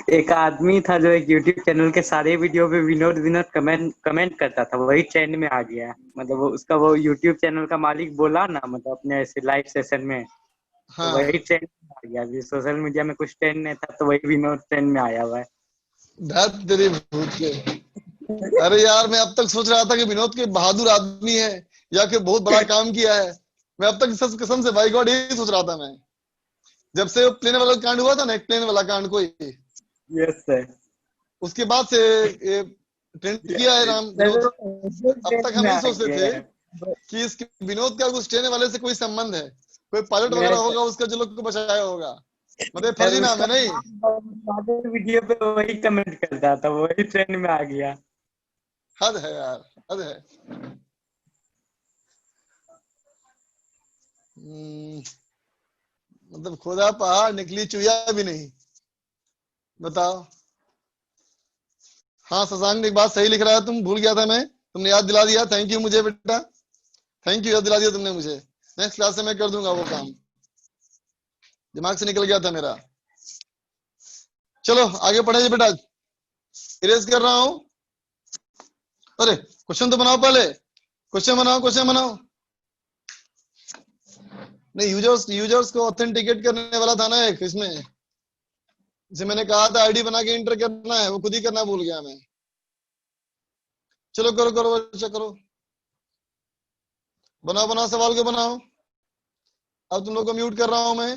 एक आदमी था जो एक यूट्यूब चैनल के सारे वीडियो पे विनोद कमेंट करता था, वही ट्रेंड में आ गया। मतलब उसका वो यूट्यूब चैनल का मालिक बोला ना, मतलब अपने ऐसे लाइव सेशन में, तो हाँ। वही ट्रेंड में आ गया। अभी सोशल मीडिया में कुछ ट्रेंड नहीं था, तो वही विनोद ट्रेंड में आया हुआ है। धत तेरी भूत के। अरे यार मैं अब तक सोच रहा था कि विनोद के बहादुर आदमी है या कि बहुत बड़ा काम किया है। मैं अब तक सच कसम से, भाई गॉड, यही सोच रहा था मैं, जब से वो प्लेन वाला कांड हुआ था ना, एक प्लेन वाला कांड कोई, यस सर। उसके बाद से ये ट्रेंड किया है नाम विनोद। अब तक हम यही सोचते थे कि इस विनोद का उस ट्रेन वाले से कोई संबंध है, कोई पायलट वगैरह होगा उसका जो लोग को बचाया होगा, मतलब फर्जी नाम है नहीं। वीडियो पे वही कमेंट करता था, वही ट्रेंड में आ गया। हद है यार, हद है। मतलब खोदा पहाड़ निकली चुया भी नहीं, बताओ। हाँ शशांक एक बात सही लिख रहा है, तुम भूल गया था मैं, तुमने याद दिला दिया, थैंक यू मुझे बेटा, थैंक यू, याद दिला दिया तुमने मुझे। नेक्स्ट क्लास से मैं कर दूंगा वो काम, दिमाग से निकल गया था मेरा। चलो आगे पढ़े बेटा, इरेज कर रहा हूं। अरे क्वेश्चन तो बनाओ पहले, क्वेश्चन बनाओ। नहीं, यूजर्स को ऑथेंटिकेट करने वाला था ना एक इसमें, जिसे मैंने कहा था आईडी बना के इंटर करना है, वो खुद ही करना भूल गया मैं। चलो करो बच्चा करो, बनाओ सवाल को बनाओ। अब तुम लोग को म्यूट कर रहा हूं मैं,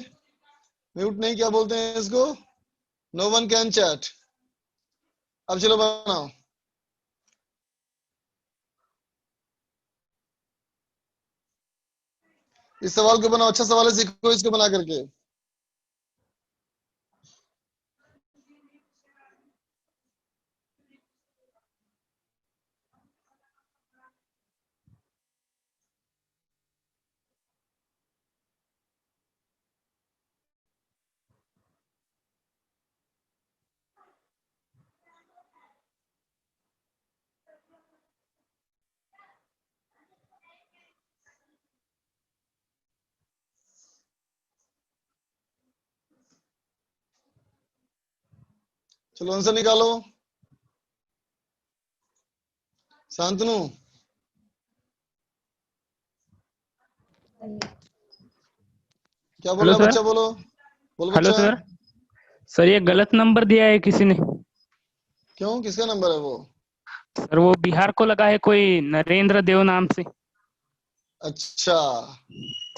म्यूट नहीं, क्या बोलते हैं इसको, नो वन कैन चैट। अब चलो बनाओ। इस सवाल को बनाओ, अच्छा सवाल है, सीखो इसको बना करके। चलो आंसर निकालो। शांतनु क्या बोल रहा है बच्चा, बोलो हेलो बच्चा। सर ये गलत नंबर दिया है किसी ने। क्यों, किसका नंबर है वो? सर वो बिहार को लगा है कोई नरेंद्र देव नाम से। अच्छा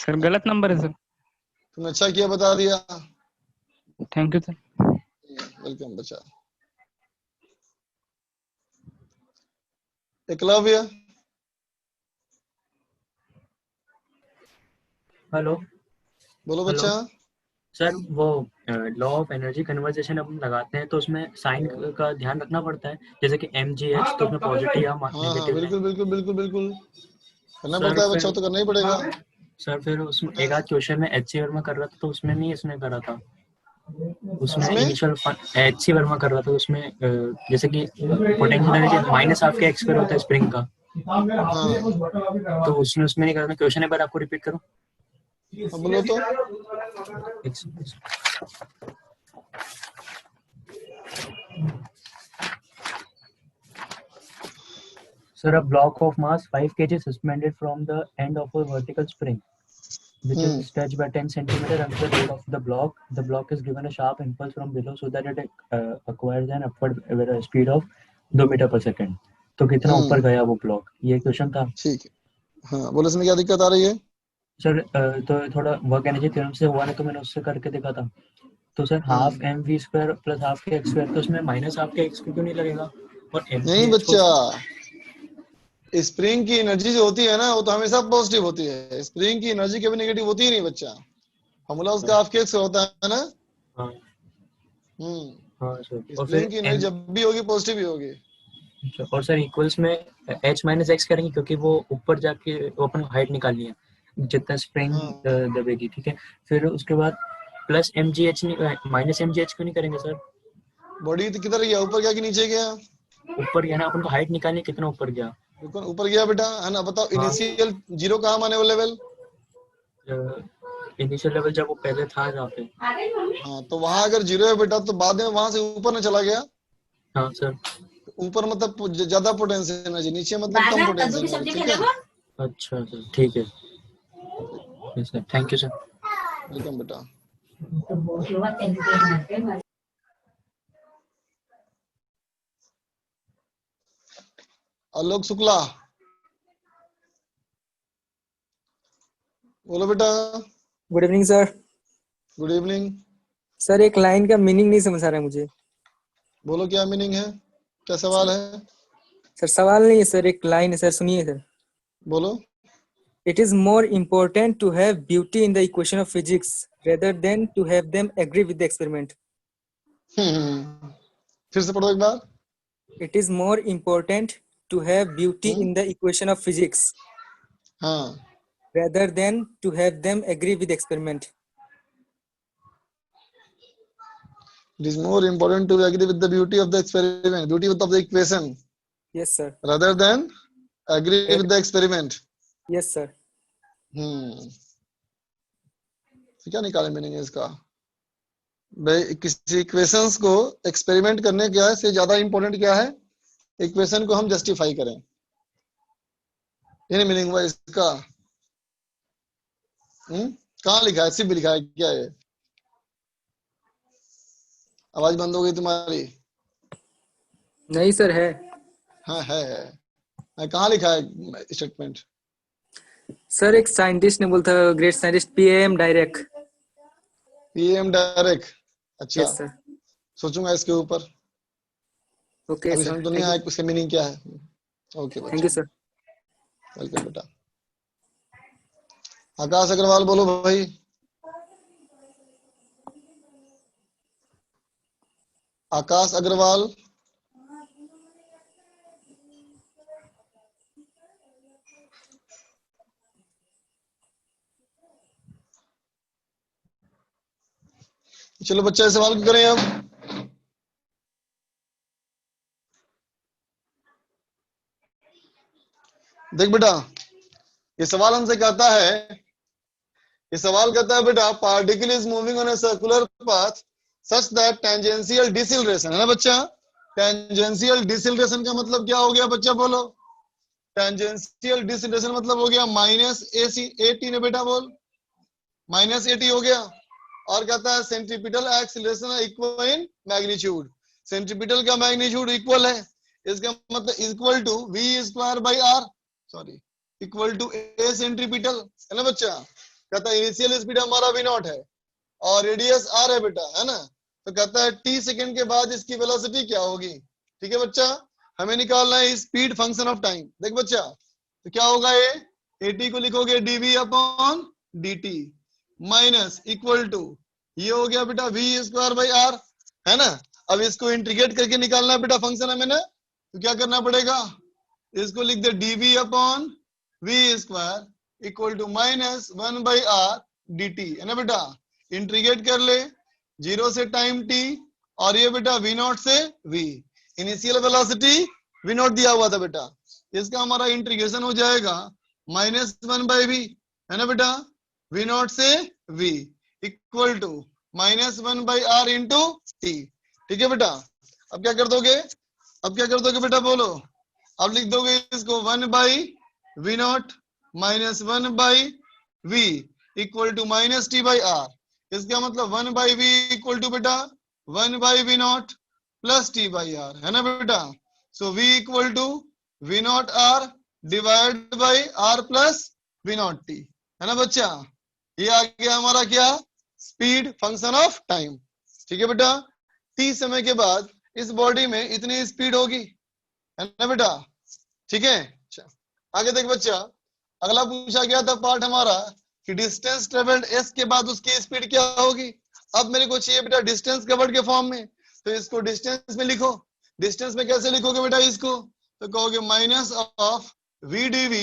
सर गलत नंबर है सर। तुमने अच्छा किया बता दिया, थैंक यू सर। वेलकम बच्चा। एकलव्य। हेलो बोलो बच्चा। सर, वो लॉ ऑफ एनर्जी कन्वर्जेशन अपन लगाते हैं तो उसमें साइन का ध्यान रखना पड़ता है, जैसे कि MgH तो उसमें पॉजिटिव या हाँ नेगेटिव है। बिल्कुल बिल्कुल बिल्कुल बिल्कुल करना सर पड़ता है फिर बच्चा, तो करना ही पड़ेगा। सर फिर उसमें एक आध क्वेश्चन में HC वर्मा कर रहा था तो उसमें नहीं इसने करा था, उसमें इसमें इनिशियल HC वर्मा कर रहा था उसमें जैसे कि पोटेंशियल एनर्जी माइनस हाफ के x² होता है स्प्रिंग का, तो उसमें नहीं करा था। क्वेश्चन एक बार आपको रिपीट करूं? बोलो तो। Sir, a block of mass 5 kg suspended from the end of a vertical spring, which is stretched by 10 centimeter under the load of the block. The block is given a sharp impulse from below so that it acquires an upward speed of 2 metre पर second. तो कितना ऊपर गया वो block, ये question था। ठीक है, हाँ बोलो इसमें क्या दिक्कत आ रही है? सर तो थोड़ा वर्क एनर्जी थ्योरम से हुआ ना, तो मैंने उससे करके देखा था। तो sir half mv² plus half के x², तो उसमें माइनस हाफ के x क्यों नहीं लगेगा? और नहीं बच्चा, स्प्रिंग की एनर्जी जो होती है ना वो तो हमेशा पॉजिटिव होती है, स्प्रिंग की एनर्जी कभी नेगेटिव होती ही नहीं बच्चा। फॉर्मूला उसका हाफ के x होता है ना। हाँ सर। स्प्रिंग की एनर्जी जब भी होगी पॉजिटिव ही होगी। और सर इक्वल्स में h माइनस x करेंगे क्योंकि वो ऊपर जाके वो अपन हाइट निकालनी है जितना स्प्रिंग दबेगी, ठीक है। फिर उसके बाद प्लस mgh माइनस mgh क्यों नहीं करेंगे सर? बॉडी किधर गया, ऊपर गया कि नीचे गया? ऊपर गया ना, अपन को हाइट निकालनी, कितना ऊपर गया? ऊपर गया बेटा, है ना। बताओ इनिशियल जीरो कहाँ माने वो लेवल? इनिशियल लेवल जब वो पहले था जहाँ पे। हाँ तो वहां अगर जीरो है बेटा तो बाद में वहां से ऊपर न चला गया। हाँ सर। ऊपर मतलब ज्यादा पोटेंशियल एनर्जी, नीचे मतलब कम पोटेंशियल एनर्जी, ठीक है। अच्छा सर, ठीक है sir, thank you sir. Welcome बेटा। आलोक शुक्ला, बोलो बेटा। Good evening sir. Good evening sir, एक लाइन का मीनिंग नहीं समझ आ रहा है मुझे। बोलो क्या मीनिंग है, क्या सवाल है? सर सवाल नहीं है सर, एक लाइन है सर, सुनिए सर। बोलो। It is more important to have beauty in the equation of physics rather than to have them agree with the experiment. फिर से पढ़ो एक बार। It is more important to have beauty in the equation of physics. हाँ। Rather than to have them agree with the experiment. It is more important to agree with the beauty of the experiment, beauty of the equation. Yes sir. Rather than agree with the experiment. Yes sir. क्या निकाले meaning है इसका? भाई किसी equations को experiment करने क्या है से ज्यादा इंपॉर्टेंट क्या है, इक्वेशन को हम जस्टिफाई करें, ये मीनिंग हुआ इसका। कहाँ लिखा है? सिर्फ लिखा है क्या है? आवाज बंद हो गई तुम्हारी? नहीं सर, है। हाँ है। कहाँ लिखा है स्टेटमेंट? सर एक साइंटिस्ट ने बोला था, great scientist PM direct. PM direct, अच्छा। Yes sir. सोचूंगा इसके ऊपर। ओके अभी सर। समझ तो नहीं आया उसका मीनिंग क्या है। Okay thank you sir. Welcome बेटा। आकाश अग्रवाल बोलो भाई। आकाश अग्रवाल। चलो बच्चे सवाल करें अब। देख बेटा, ये सवाल हमसे कहता है, बेटा particle is moving on a circular path such that tangential deceleration, है ना बच्चा। टेंजेंशियल डिसिलरेशन का मतलब क्या हो गया बच्चा, बोलो। टेंजेंशियल डिसिलरेशन मतलब हो गया -80 ने बेटा बोल, -80 हो गया। और कहता है centripetal acceleration equal in magnitude, centripetal का मैग्नीट्यूड इक्वल है, इसका मतलब equal to v²/r, sorry equal to a centripetal, है ना बच्चा। कहता है इनिशियल स्पीड हमारा v0 है और रेडियस r है बेटा, है ना। तो कहता है t सेकंड के बाद इसकी वेलोसिटी क्या होगी, ठीक है बच्चा। हमें निकालना है स्पीड फंक्शन ऑफ टाइम। देख बच्चा, तो क्या होगा ये, एटी को लिखोगे d v upon dt minus equal to, ये हो गया बेटा v स्क्वायर बाई आर, है ना। अब इसको इंटीग्रेट करके निकालना है बेटा फंक्शन हमें ना, तो क्या करना पड़ेगा, इसको लिख दे dv upon v square equal to minus 1 by r dt, है ना बेटा। इंटीग्रेट कर ले 0 से टाइम t, और ये बेटा v नॉट से v, initial velocity v not दिया हुआ था बेटा, इसका हमारा इंटीग्रेशन हो जाएगा -1 बाई v, है ना बेटा, v नॉट से v equal to -1 by r into t। ठीक है बेटा, अब क्या कर दोगे, बेटा बोलो, अब लिख दोगे इसको 1 by v naught -1 by v equal to -t by r। इसका मतलब 1 बाई v इक्वल टू बेटा 1 by v naught plus t by r, है ना बेटा। So v equal to v naught r divide by r plus v naught t, है ना बच्चा। ये आ गया हमारा क्या, स्पीड फंक्शन ऑफ टाइम। ठीक है बेटा, t समय के बाद इस बॉडी में इतनी स्पीड होगी, है ना बेटा। ठीक है, आगे देख बच्चा, अगला पूछा गया था पार्ट हमारा कि डिस्टेंस ट्रेवल्ड s के बाद उसकी स्पीड क्या होगी। अब मेरे को चाहिए बेटा डिस्टेंस कवर्ड के फॉर्म में, तो इसको डिस्टेंस में लिखो। डिस्टेंस में कैसे लिखोगे बेटा इसको, तो कहोगे minus of v dv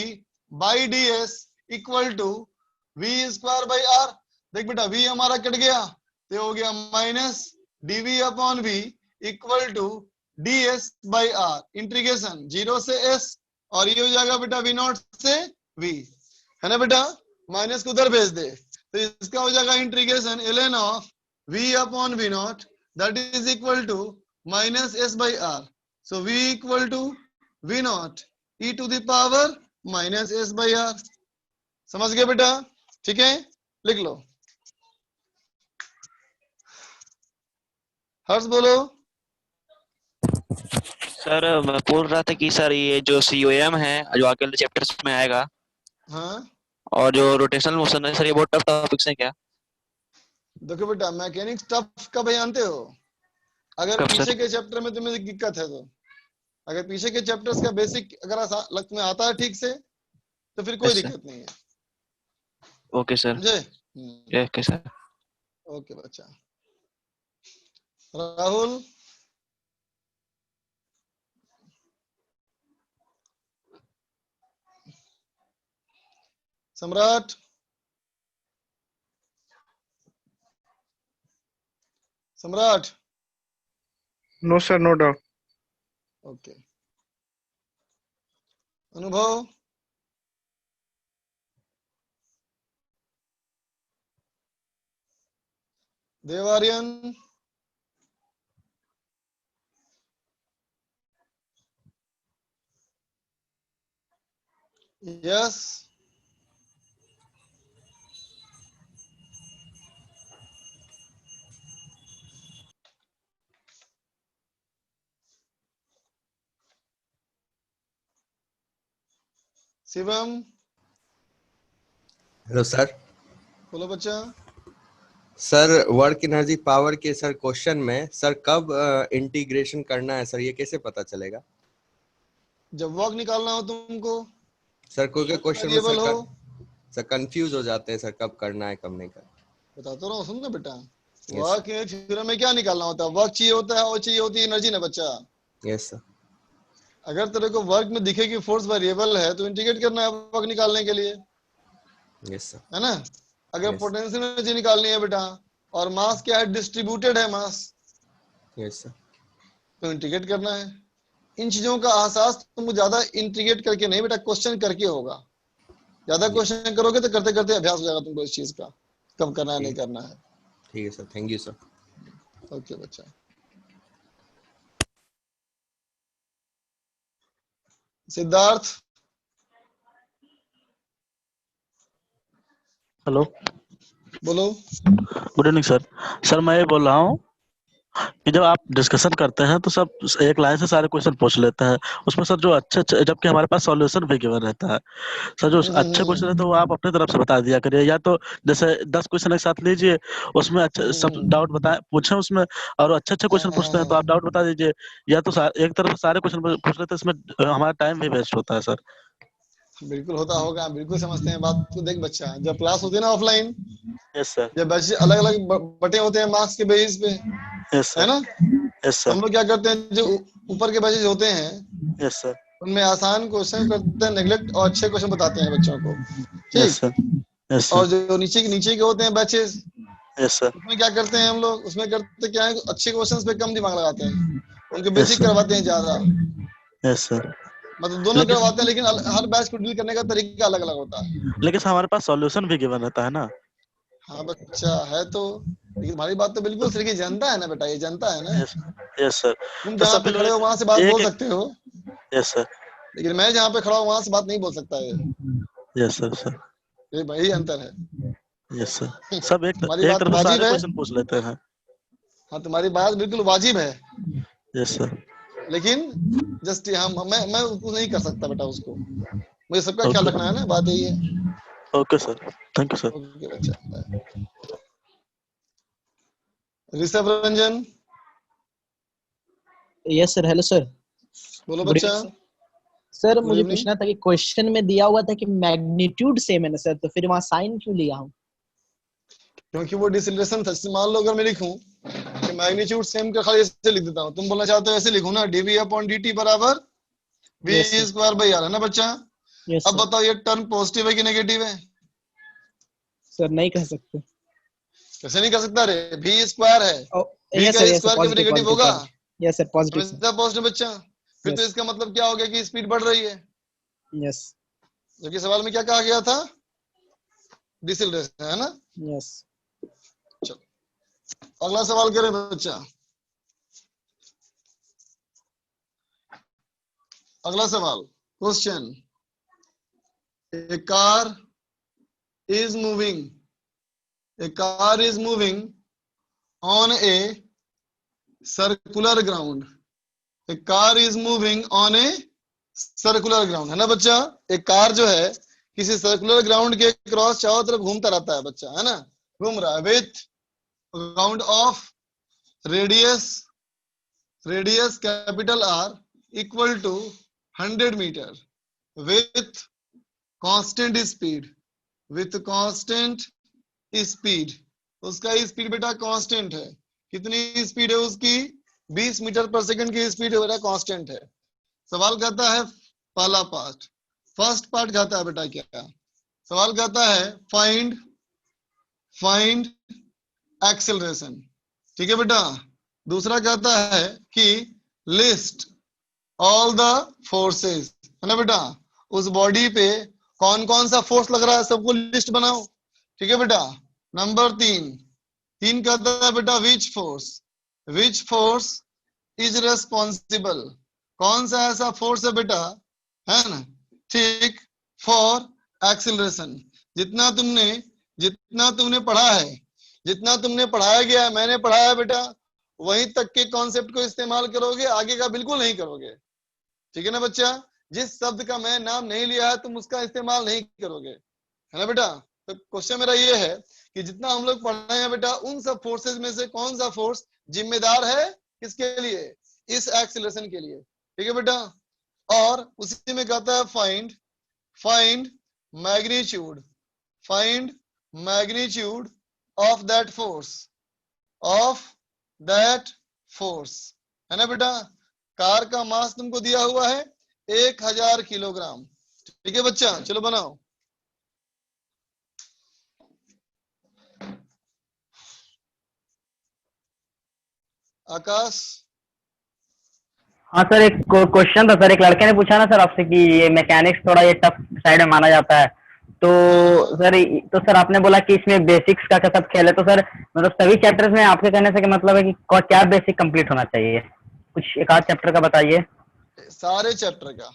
by ds equal to v square by r। देख बेटा v हमारा कट गया, तो हो गया minus dv upon v equal to ds by r, integration 0 से s, और ये हो जाएगा बेटा v नॉट से v, है ना बेटा। माइनस को उधर भेज दे, तो इसका हो जाएगा integration ln of v upon v naught that is equal to minus s by r। So v equal to v naught e to the power minus s by r। समझ गए बेटा, ठीक है, लिख लो। हर्ष बोलो। सर मैं बोल रहा था कि सर ये जो COM है जो आगे वाले चैप्टर्स में आएगा, हाँ, और जो रोटेशनल मोशन है सर, ये बहुत टफ टॉपिक्स हैं क्या? देखो बेटा, मैकेनिक्स टफ कब है जानते हो, अगर कब पीछे सर? के चैप्टर में तुम्हें दिक्कत है तो, अगर पीछे के चैप्टर्स का बेसिक अगर तुम्हें आता है ठीक से, तो फिर कोई Yes, sir. दिक्कत नहीं है। ओके सर, समझे? Okay sir. ओके बच्चा। Rahul, Samrat, Samrat. No sir, no doubt. Okay, Anubhav, Devarian, yes, Shivam. Hello sir. बोलो बच्चा। सर वर्क एनर्जी पावर के सर क्वेश्चन में सर कब इंटीग्रेशन करना है सर, ये कैसे पता चलेगा? जब वर्क निकालना हो तुमको, सर कोई क्वेश्चन में वेरिएबल हो, सर कंफ्यूज हो जाते हैं सर, कब करना है कब नहीं करना। बताता रहा हूँ, सुन ना बेटा। Yes, वर्क थ्योरम में क्या निकालना होता है, वर्क चाहिए होता है और चाहिए होती है एनर्जी ना बच्चा। Yes sir. अगर तेरे को वर्क में दिखे कि फोर्स वेरिएबल है तो इंटीग्रेट करना है वर्क निकालने के लिए, यस सर। है ना। अगर Yes. पोटेंशियल एनर्जी निकालनी है बेटा, और मास क्या है, डिस्ट्रीब्यूटेड है मास, यस सर। तो इंटीग्रेट करना है। इन चीजों का एहसास तुमको ज्यादा इंटीग्रेट करके नहीं बेटा, क्वेश्चन करके होगा। ज्यादा क्वेश्चन करोगे तो करते करते अभ्यास हो जाएगा तुमको इस चीज का, कब करना है नहीं करना है। ठीक है sir, thank you sir. Okay बच्चा। सिद्धार्थ। हेलो, बोलो। Good evening sir. सर मैं ये बोल रहा हूँ कि जब आप डिस्कशन करते हैं तो सब एक लाइन से सारे क्वेश्चन पूछ लेते हैं, उसमें सर जो अच्छे जबकि हमारे पास सॉल्यूशन भी गिवन रहता है सर, जो अच्छे क्वेश्चन है तो वो आप अपने तरफ से बता दिया करिए, या तो जैसे 10 क्वेश्चन एक साथ लीजिए, उसमें अच्छे सब डाउट बताए पूछे उसमें, और अच्छे क्वेश्चन पूछते हैं तो आप डाउट बता दीजिए, या तो एक तरफ से सारे क्वेश्चन पूछ लेते हैं, इसमें हमारा टाइम भी वेस्ट होता है सर। बिल्कुल होता होगा, बिल्कुल समझते हैं बात को। देख बच्चा, जब क्लास होती है ना ऑफलाइन, यस सर, जब बच्चे अलग अलग बटे होते हैं मार्क्स के बेसिस पे, यस है सर, ना, यस सर, हम लोग क्या करते हैं, जो ऊपर के बैचेज होते हैं यस सर, उनमें आसान क्वेश्चन करते हैं नेग्लेक्ट, और अच्छे क्वेश्चन बताते हैं बच्चों को, यस ठीक। सर, यस और सर, जो नीचे के होते हैं बैचेस, यस सर, उसमें क्या करते हैं हम लोग, उसमें करते क्या है, अच्छे क्वेश्चंस पे कम दिमाग लगाते हैं, उनके यस बेसिक सर, करवाते हैं ज्यादा, यस सर। मतलब दोनों लेकिन करवाते हैं, लेकिन हर बैच को डील करने का तरीका अलग अलग होता है। लेकिन सर हमारे पास सॉल्यूशन भी गिवन रहता है ना। हाँ बच्चा है तो, लेकिन हमारी बात तो बिल्कुल सही की जनता है ना बेटा, ये जनता है ना, यस सर, तुम तो जहाँ सभी पे खड़े हो लोग वहां से बात एक बोल एक सकते हो, यस सर, लेकिन मैं जहाँ पे खड़ा हूँ वहां से बात नहीं बोल सकता है, यस सर, सर, ये वही अंतर है। यस सर, सब तुम्हारी एक बात तरफ से वाजिब सारे है, क्वेश्चन पूछ लेते हैं। हाँ तुम्हारी बात बिल्कुल वाजिब है, यस सर, लेकिन जस्ट मैं उसको नहीं कर सकता बेटा, उसको मुझे सबका ख्याल ओके, रखना है ना, बात यही है। Okay sir, thank you sir. Okay बच्चा। Rishabh Ranjan, yes sir, hello sir. बोलो गुड बच्चा। Evening sir. गुड मुझे इवनिंग। पूछना था कि क्वेश्चन में दिया हुआ था कि मैग्नीट्यूड सेम है ना सर, तो फिर वहाँ साइन क्यों लिया हूँ? क्योंकि वो डिसरिलेशन था। मान लो अगर मैं लिखूं कि मैग्नीट्यूड सेम का खाली ऐसे लिख देता हूँ, तुम बोलना चाहते हो ऐसे लिखूं ना, dv अपॉन dt बराबर v स्क्वायर बाई r, है ना बच्चा। अब बताओ ये टर्म पॉजिटिव है कि नेगेटिव है? सर नहीं कह सकते। कैसे नहीं कर सकता रे, v स्क्वायर है, v यस का सर, स्क्वायर कभी नेगेटिव होगा? Yes sir, positive sir. समझता पॉजिटिव बच्चा? फिर तो इसका मतलब क्या हो गया कि स्पीड बढ़ रही है। यस, जबकि सवाल में क्या कहा गया था, डिसरिलेशन, है ना। यस। चलो अगला सवाल करें बच्चा। अगला सवाल, question, A car is moving on a circular ground, a car is moving on a circular ground, है ना बच्चा। एक कार जो है किसी सर्कुलर ग्राउंड के क्रॉस चारों तरफ घूमता रहता है बच्चा, है ना, घूम रहा है with round of radius capital R equal to 100 metre with constant speed, उसका स्पीड बेटा कांस्टेंट है। कितनी स्पीड है उसकी? 20 मीटर पर सेकंड की स्पीड बेटा कांस्टेंट है। सवाल कहता है पहला पार्ट, फर्स्ट पार्ट कहता है बेटा क्या, सवाल कहता है फाइंड एक्सेलरेशन, ठीक है बेटा। दूसरा कहता है कि लिस्ट ऑल द फोर्सेस, है ना बेटा, उस बॉडी पे कौन कौन सा फोर्स लग रहा है सबको लिस्ट बनाओ, ठीक है बेटा। नंबर 3 कहता है बेटा विच फोर्स इज रेस्पॉन्सिबल, कौन सा ऐसा फोर्स है बेटा, है ना, ठीक, फॉर एक्सेलरेशन। जितना तुमने पढ़ा है, जितना तुमने पढ़ाया गया है, मैंने पढ़ाया है बेटा, वहीं तक के कॉन्सेप्ट को इस्तेमाल करोगे, आगे का बिल्कुल नहीं करोगे, ठीक है ना बच्चा। जिस शब्द का मैं नाम नहीं लिया है तुम उसका इस्तेमाल नहीं करोगे, है ना बेटा। तो क्वेश्चन मेरा ये है कि जितना हम लोग पढ़ रहे हैं बेटा, उन सब फोर्सेज में से कौन सा फोर्स जिम्मेदार है किसके लिए, इस एक्सीलरेशन के लिए, ठीक है बेटा। और उसी में कहता है find magnitude of that force, है ना बेटा। कार का मास तुमको दिया हुआ है 1000 किलोग्राम, ठीक है बच्चा। चलो बनाओ। आकाश। हाँ सर, एक क्वेश्चन था सर, एक लड़के ने पूछा ना सर आपसे कि ये मैकेनिक्स थोड़ा ये टफ साइड में माना जाता है, तो सर आपने बोला कि इसमें बेसिक्स का सब खेल है, तो सर मतलब सभी चैप्टर्स में आपके कहने से मतलब है कि क्या बेसिक कंप्लीट होना चाहिए, कुछ एक आध चैप्टर का बताइए। सारे चैप्टर का।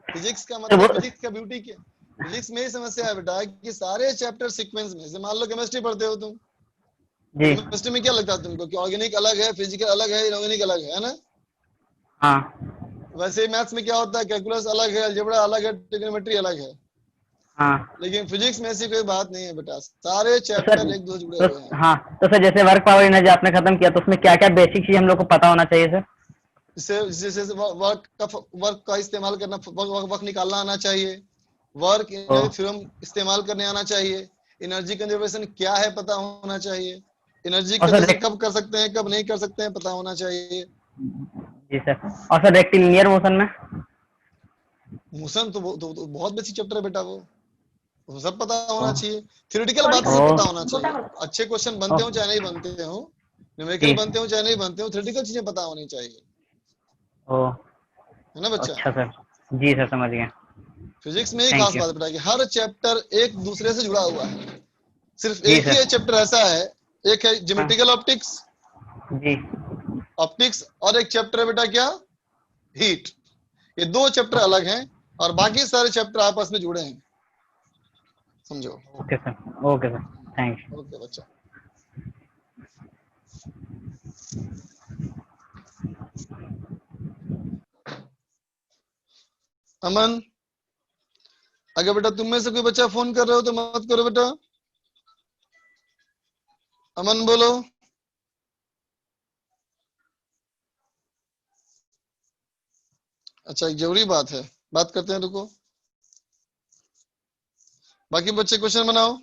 फिजिक्स का मतलब फिजिक्स का ब्यूटी क्या, फिजिक्स में ही समस्या है बेटा कि सारे चैप्टर सीक्वेंस में, जैसे मान लो केमिस्ट्री पढ़ते हो तुम, जी केमिस्ट्री में क्या लगता है तुमको कि ऑर्गेनिक अलग है, फिजिकल अलग है, इनऑर्गेनिक अलग है ना? हाँ वैसे मैथ्स में क्या होता है, कैलकुलस अलग है, अलजेब्रा अलग है, ट्रिग्नोमेट्री अलग है। हाँ लेकिन फिजिक्स में ऐसी कोई बात नहीं है बेटा, सारे तो सर चैप्टर एक दूसरे से जुड़े हुए हैं। हाँ तो सर जैसे वर्क पावर एनर्जी आपने खत्म किया तो उसमें क्या क्या बेसिक चीज हम लोग को पता होना चाहिए सर? जैसे वर्क का इस्तेमाल करना, वक्त निकालना आना चाहिए, वर्क ओ, एनर्जी थ्योरम इस्तेमाल करने आना चाहिए, एनर्जी कंजर्वेशन क्या है पता होना चाहिए, एनर्जी और सर कंजर्वेशन कब कर सकते हैं कब नहीं कर सकते हैं पता होना चाहिए। जी सर, और सर रेक्टिलिनियर मोशन में? मोशन तो बहुत बेसिक चैप्टर है बेटा, वो सब पता होना चाहिए। थ्योरेटिकल बात ओ, सब पता होना चाहिए। अच्छे क्वेश्चन बनते हो ओ, चाहे नहीं बनते हो, न्यूमेरिकल जी बनते हो चाहे नहीं बनते हो, थ्योरेटिकल चीजें पता होनी चाहिए, ओ, है ना बच्चा? अच्छा सर, जी सर समझ गया। फिजिक्स में ही थैंक खास यू। बात बेटा कि हर चैप्टर एक दूसरे से जुड़ा हुआ है। सिर्फ जी एक ही सर। चैप्टर ऐसा है, एक है हाँ, ज्योमेट्रिकल ऑप्टिक्स, जी और एक चैप्टर है बेटा क्या, हीट। ये दो चैप्टर अलग हैं और बाकी सारे चैप्टर आपस में जुड़े हैं, समझो। Okay sir, okay sir, thank you. Okay बच्चा। अमन, अगर बेटा तुम में से कोई बच्चा फोन कर रहे हो तो मत करो बेटा। अमन बोलो। अच्छा, एक जरूरी बात है, बात करते हैं, रुको। बाकी बच्चे क्वेश्चन बनाओ,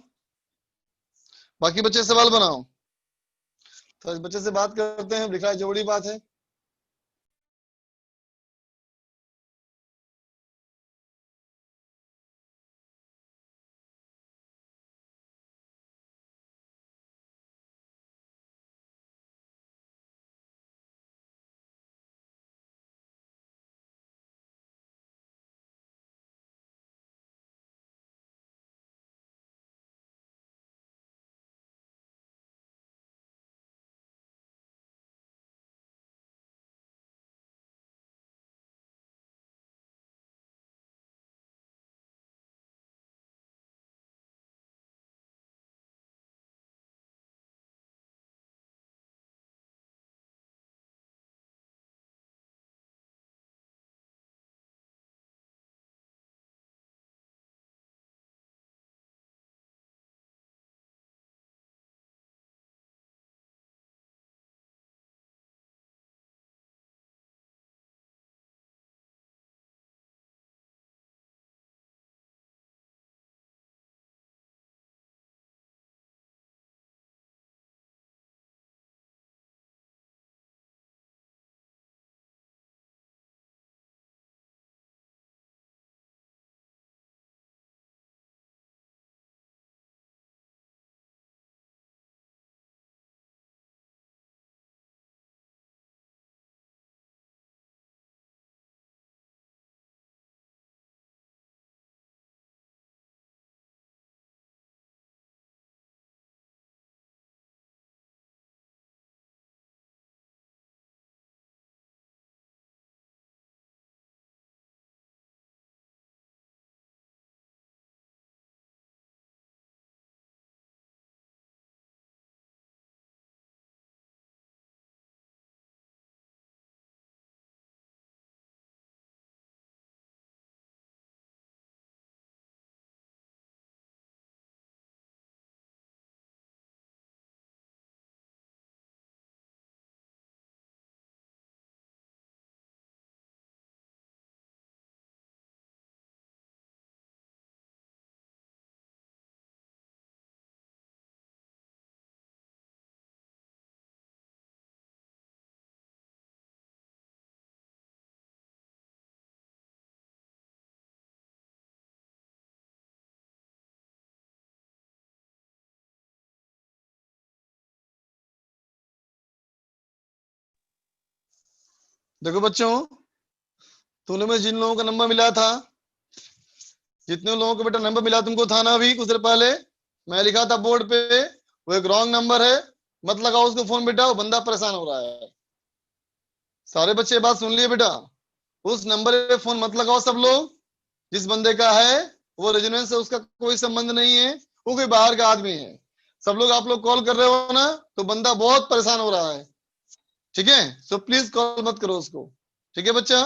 बाकी बच्चे सवाल बनाओ। तो इस बच्चे से बात करते हैं, लिखा है जरूरी बात है। देखो बच्चों, तुमने में जिन लोगों का नंबर मिला था, जितने लोगों को बेटा नंबर मिला तुमको था ना, अभी कुछ देर पहले मैं लिखा था बोर्ड पे, वो एक रॉन्ग नंबर है, मत लगाओ उसको फोन बेटा, वो बंदा परेशान हो रहा है। सारे बच्चे बात सुन लिए बेटा, उस नंबर पे फोन मत लगाओ सब लोग। जिस बंदे का है वो रेजिडेंस से उसका कोई संबंध नहीं है, वो कोई बाहर का आदमी है। सब लोग आप लोग कॉल कर रहे हो ना, तो बंदा बहुत परेशान हो रहा है, ठीक है। सो प्लीज कॉल मत करो उसको, ठीक है बच्चा।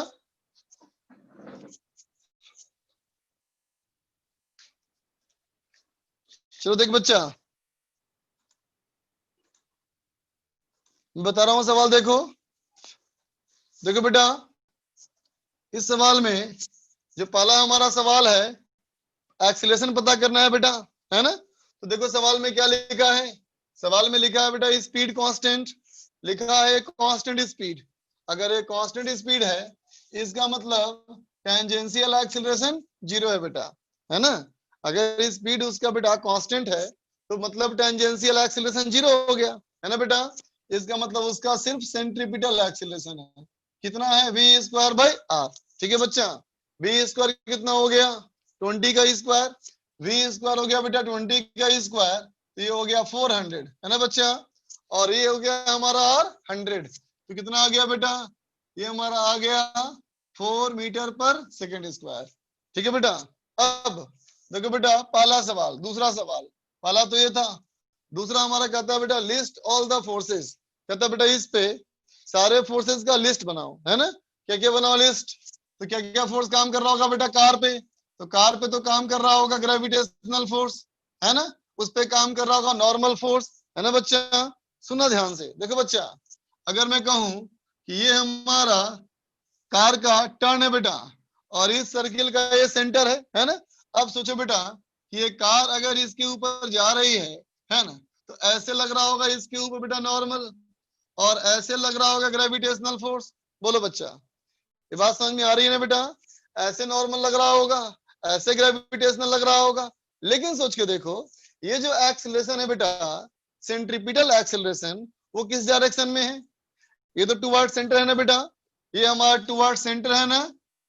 चलो देख बच्चा, मैं बता रहा हूं सवाल, देखो देखो बेटा, इस सवाल में जो पहला हमारा सवाल है, एक्सीलरेशन पता करना है बेटा, है ना। तो देखो सवाल में क्या लिखा है, सवाल में लिखा है बेटा स्पीड कांस्टेंट, लिखा है कांस्टेंट स्पीड। अगर ये कांस्टेंट स्पीड है, इसका मतलब टेंजेंशियल एक्सीलरेशन 0 है बेटा, है ना। अगर स्पीड उसका बेटा कांस्टेंट है, तो मतलब टेंजेंशियल एक्सीलरेशन 0 हो गया, है ना बेटा। इसका मतलब उसका सिर्फ सेंट्रीपिटल एक्सीलरेशन है, कितना है, v²/r, ठीक है बच्चा। v² कितना हो गया, 20 का स्क्वायर, v² हो गया बेटा 20 का स्क्वायर, तो ये हो गया 400, है ना बच्चा। और ये हो गया हमारा r 100, तो कितना आ गया बेटा, ये हमारा आ गया 4 मीटर पर सेकेंड स्क्वायर, ठीक है बेटा। अब देखो बेटा पहला सवाल, दूसरा सवाल, पहला तो ये था, दूसरा हमारा कहता है बेटा लिस्ट ऑल द फोर्सेस, कहता है बेटा इस पे सारे फोर्सेस का लिस्ट बनाओ, है ना। क्या क्या बनाओ लिस्ट, तो क्या क्या फोर्स काम कर रहा होगा बेटा कार पे, तो कार पे तो काम कर रहा होगा ग्रेविटेशनल फोर्स, है ना। उस पे काम कर रहा होगा नॉर्मल फोर्स, है ना बच्चा। सुना ध्यान से, देखो बच्चा, अगर मैं कहूं कि ये हमारा कार का टर्न है बेटा, और इस सर्किल का ये सेंटर है ना। अब सोचो बेटा कि ये कार अगर इसके ऊपर जा रही है ना, तो ऐसे लग रहा होगा इसके ऊपर बेटा नॉर्मल, और ऐसे लग रहा होगा ग्रेविटेशनल फोर्स। बोलो बच्चा, ये बात समझ में आ रही है ना बेटा, ऐसे नॉर्मल लग रहा होगा, ऐसे ग्रेविटेशनल लग रहा होगा। लेकिन सोच के देखो, ये जो एक्सेलरेशन है बेटा, सेंट्रीपिटल एक्सेलरेशन, वो किस डायरेक्शन में है, ये तो टुवर्ड सेंटर है ना बेटा, ये हमारा टुवर्ड सेंटर है ना,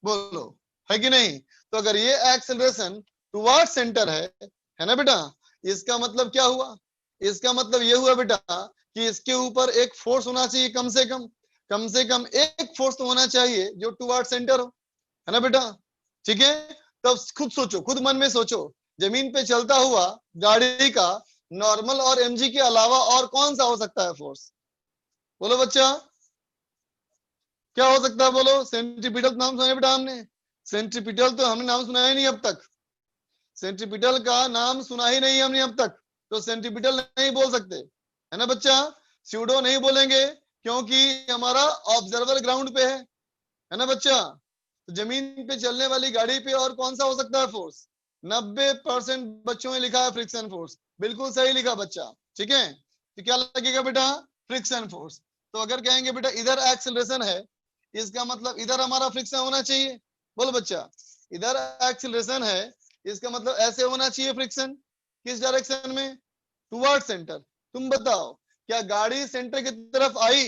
बोलो है कि नहीं। तो अगर ये एक्सेलरेशन टुवर्ड सेंटर है ना बेटा, इसका मतलब क्या हुआ, इसका मतलब ये हुआ बेटा कि इसके ऊपर एक फोर्स होना चाहिए, कम से कम एक फोर्स तो होना चाहिए जो टुवर्ड सेंटर हो, है ना बेटा, ठीक है। तब खुद सोचो, खुद मन में सोचो, जमीन पे चलता हुआ गाड़ी का नॉर्मल और एमजी के अलावा और कौन सा हो सकता है फोर्स, बोलो बच्चा, क्या हो सकता है, बोलो। सेंट्रीपिटल नाम सुना बेटा हमने, सेंट्रीपिटल तो हमने नाम सुना ही नहीं अब तक, सेंट्रीपिटल का नाम सुना ही नहीं हमने अब तक, तो सेंट्रीपिटल नहीं बोल सकते, है ना बच्चा। स्यूडो नहीं बोलेंगे क्योंकि हमारा ऑब्जर्वर ग्राउंड पे है ना बच्चा। तो जमीन पे चलने वाली गाड़ी पे और कौन सा हो सकता है फोर्स, 90% बच्चों में लिखा है फ्रिक्शन फोर्स, बिल्कुल सही लिखा बच्चा, ठीक है। तो क्या लगेगा बेटा, फ्रिक्शन फोर्स। तो अगर कहेंगे बेटा इधर एक्सेलरेशन है, इसका मतलब इधर हमारा फ्रिक्शन होना चाहिए, बोलो बच्चा, इधर एक्सेलरेशन है, इसका मतलब ऐसे होना चाहिए फ्रिक्शन, किस डायरेक्शन में, टुवर्ड सेंटर। तुम बताओ, क्या गाड़ी सेंटर की तरफ आई,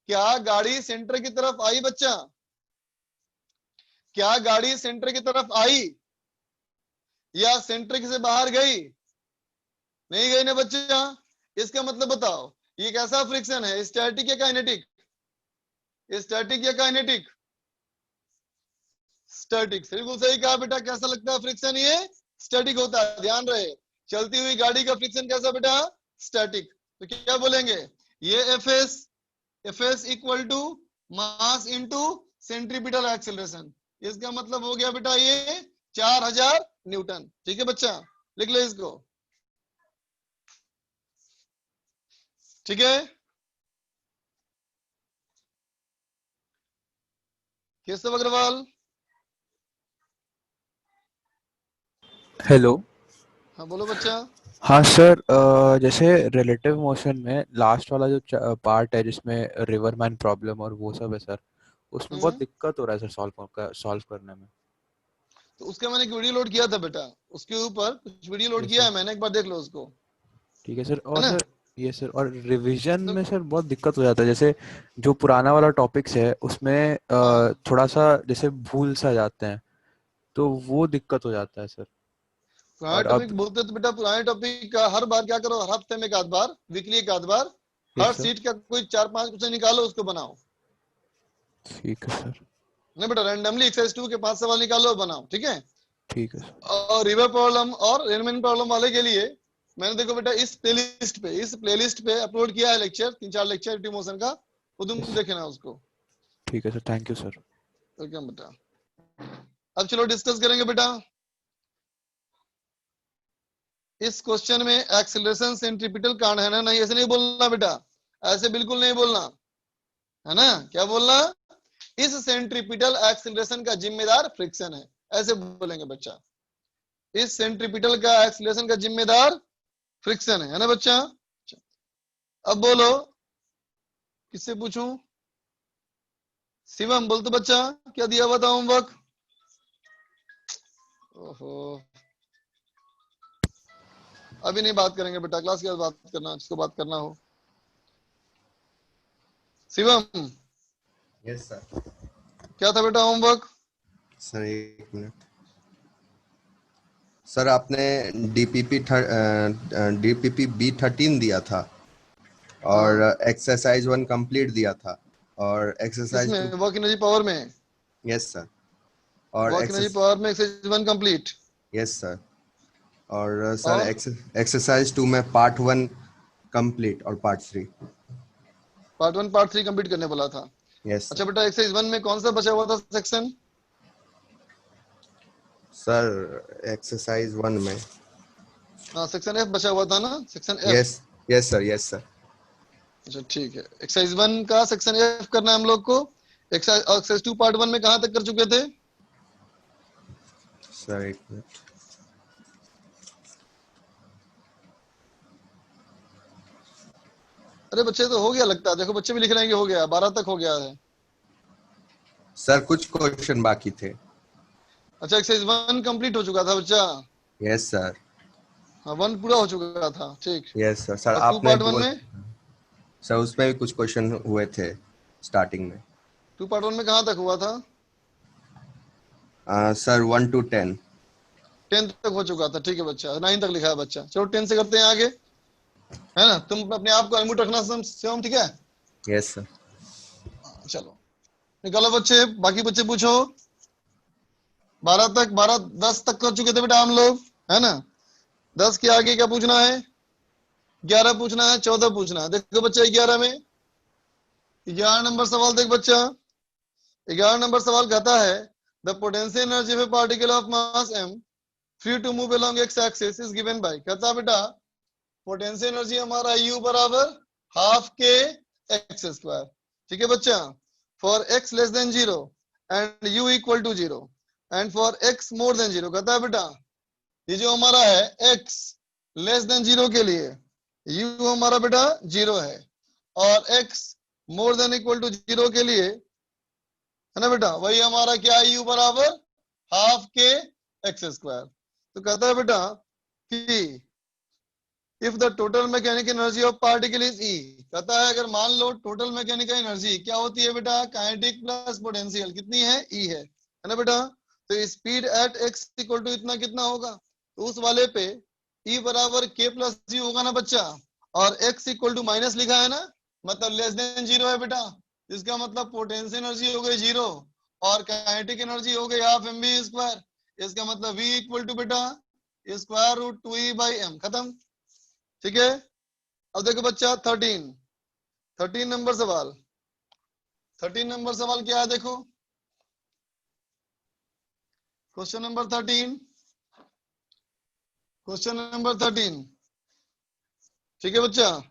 क्या गाड़ी सेंटर की तरफ आई बच्चा, क्या गाड़ी सेंटर की तरफ आई, या सेंटर से बाहर गई, नहीं गई ना बच्चा। इसका मतलब बताओ ये कैसा फ्रिक्शन है, स्टैटिक या काइनेटिक, स्टैटिक या काइनेटिक, स्टैटिक, बिल्कुल सही कहा बेटा। कैसा लगता है फ्रिक्शन, ये स्टैटिक होता है, ध्यान रहे, चलती हुई गाड़ी का फ्रिक्शन कैसा बेटा, स्टैटिक। तो क्या बोलेंगे, ये F s equal to mass into centripetal acceleration, इसका मतलब हो गया बेटा ये 4000 न्यूटन, ठीक है बच्चा, लिख लो इसको, ठीक है। केशव अग्रवाल, हेलो। हाँ बोलो बच्चा। हाँ सर, जैसे रिलेटिव मोशन में लास्ट वाला जो पार्ट है जिसमें रिवर मैन प्रॉब्लम और वो सब है सर, उसमें बहुत दिक्कत हो रहा है सर सॉल्व करने में। तो उसका मैंने एक वीडियो लोड किया था बेटा, उसके ऊपर कुछ वीडियो लोड किया है मैंने, एक बार देख लो उसको, ठीक है सर। और सर ये सर, और रिवीजन में सर बहुत दिक्कत हो जाता है, जैसे जो पुराना वाला टॉपिक्स है उसमें थोड़ा सा जैसे भूल सा जाते हैं, तो वो दिक्कत हो जाता है सर। पुराने टॉपिक बोलते तो बेटा, पुराने टॉपिक का हर बार क्या करो, हर हफ्ते में एक आध बार, वीकली एक आध बार, हर सीट का कोई 4-5 क्वेश्चन निकालो, उसको बनाओ, ठीक है सर। नहीं बेटा, रैंडमली एक्सरसाइज 2 के 5 सवाल निकालो और बनाओ, ठीक है। ठीक है। और रिवर प्रॉब्लम और रेनमैन प्रॉब्लम वाले के लिए मैंने देखो बेटा इस प्लेलिस्ट पे अपलोड किया है लेक्चर, 3-4 लेक्चर एक्टिव मोशन का, वो तुम देखना उसको। ठीक है sir, thank you sir. Welcome बेटा। अब चलो डिस्कस करेंगे बेटा इस क्वेश्चन में एक्सीलरेशन सेंट्रीपिटल कारण है ना, नहीं ऐसे नहीं बोलना बेटा, ऐसे बिल्कुल नहीं बोलना है ना। क्या बोलना, इस सेंट्रीपिटल एक्सीलरेशन का जिम्मेदार फ्रिक्शन है, ऐसे बोलेंगे बच्चा। इस सेंट्रीपिटल का एक्सीलरेशन का जिम्मेदार फ्रिक्शन है ना बच्चा। अब बोलो किससे पूछूं, शिवम बोल तो बच्चा, क्या दिया हुआ था होमवर्क? ओहो, अभी नहीं बात करेंगे बेटा, क्लास के बाद बात करना, जिसको बात करना हो। शिवम। Yes sir. क्या था बेटा होमवर्क? सर एक मिनट सर, आपने डीपीपी B13 दिया था और एक्सरसाइज 1 कंप्लीट दिया था और एक्सरसाइज वर्क एनर्जी पावर में। Yes sir. और वर्क एनर्जी पावर में एक्सरसाइज 1 कंप्लीट। Yes sir. और सर एक्सरसाइज 2 में पार्ट 1 कंप्लीट और पार्ट 3 कंप्लीट करने बोला था। यस। अच्छा बेटा एक्सरसाइज 1 में कौन सा बचा हुआ था सेक्शन? सर एक्सरसाइज 1 में सेक्शन F बचा हुआ था ना, section F। Yes sir, yes sir. अच्छा ठीक है, एक्सरसाइज 1 का सेक्शन F करना है हम लोग को। एक्सरसाइज 2 पार्ट 1 में कहां तक कर चुके थे? सर एक मिनट, अरे बच्चे तो हो गया लगता है, देखो बच्चे भी लिख रहे हैं कि हो गया, 12 तक हो गया है। सर कुछ क्वेश्चन बाकी थे। अच्छा एक्सरसाइज 1 कंप्लीट हो चुका था बच्चा? Yes sir. हाँ 1 पूरा हो चुका था, ठीक। Yes sir. सर और 2 आपने पार्ट 1 में? सर उसमें भी कुछ क्वेश्चन हुए थे स्टार्टिंग में। 2 पार्ट 1 में कहां तक हुआ था? सर 1 to 10 तक हो चुका था, ठीक है बच्चा, 9 तक लिखा है बच्चा। चलो 10 से करते हैं आगे, है ना। तुम अपने आप को अनम्यूट रखना शिवम, ठीक है? Yes sir. चलो निकालो बच्चे, बाकी बच्चे पूछो। 10 तक कर चुके थे बेटा हम लोग, है ना। 10 के आगे क्या पूछना है? 11 पूछना है, 14 पूछना है। देखो बच्चा 11 में 11 नंबर सवाल देख बच्चा। 11 नंबर सवाल कहता है the potential energy of a particle of mass m free to move along x axis is given by. कहता है बेटा पोटेंशियल एनर्जी हमारा u बराबर हाफ के एक्स स्क्वायर, ठीक है बच्चा। For x less than 0 and u equal to 0 and for x more than 0। कहता है बेटा ये जो हमारा है x लेस देन 0 के लिए u हमारा बेटा 0 है और x more than equal to 0 के लिए, है ना बेटा, वही हमारा क्या है, u बराबर हाफ के एक्स स्क्वायर। तो कहता है बेटा कि if the total mechanical energy of particle is E, कहता है अगर मान लो टोटल मैकेनिकल एनर्जी क्या होती है बेटा, काइनेटिक प्लस पोटेंशियल कितनी है, E है ना बेटा। तो speed at x equal to इतना कितना होगा, तो उस वाले पे E बराबर k प्लस g होगा ना बच्चा, और x इक्वल टू माइनस लिखा है ना, मतलब लेस देन 0 है बेटा। इसका मतलब पोटेंशियल एनर्जी हो गई 0 और काइनेटिक एनर्जी हो गई हाफ mv स्क्वायर। इसका मतलब v इक्वल टू बेटा square root 2e by m, खत्म, ठीक है। अब देखो बच्चा 13 नंबर सवाल। 13 नंबर सवाल क्या है देखो, क्वेश्चन नंबर 13, क्वेश्चन नंबर 13, ठीक है बच्चा।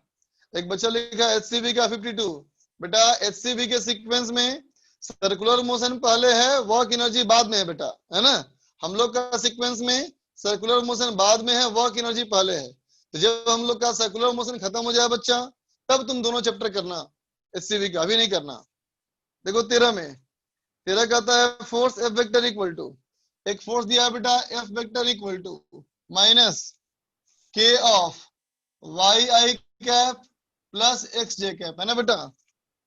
एक बच्चा लिखा HCV का 52। बेटा HCV के सीक्वेंस में सर्कुलर मोशन पहले है, वर्क एनर्जी बाद में है बेटा, है ना। हम लोग का सीक्वेंस में सर्कुलर मोशन बाद में है, वर्क एनर्जी पहले है। तो जब हम लोग का सर्कुलर मोशन खत्म हो जाए बच्चा, तब तुम दोनों चैप्टर करना HCV का, अभी नहीं करना। देखो 13 में 13 कहता है force F vector equal to, एक फोर्स दिया है बेटा F vector equal to minus K of YI cap plus XJ cap, है ना बेटा।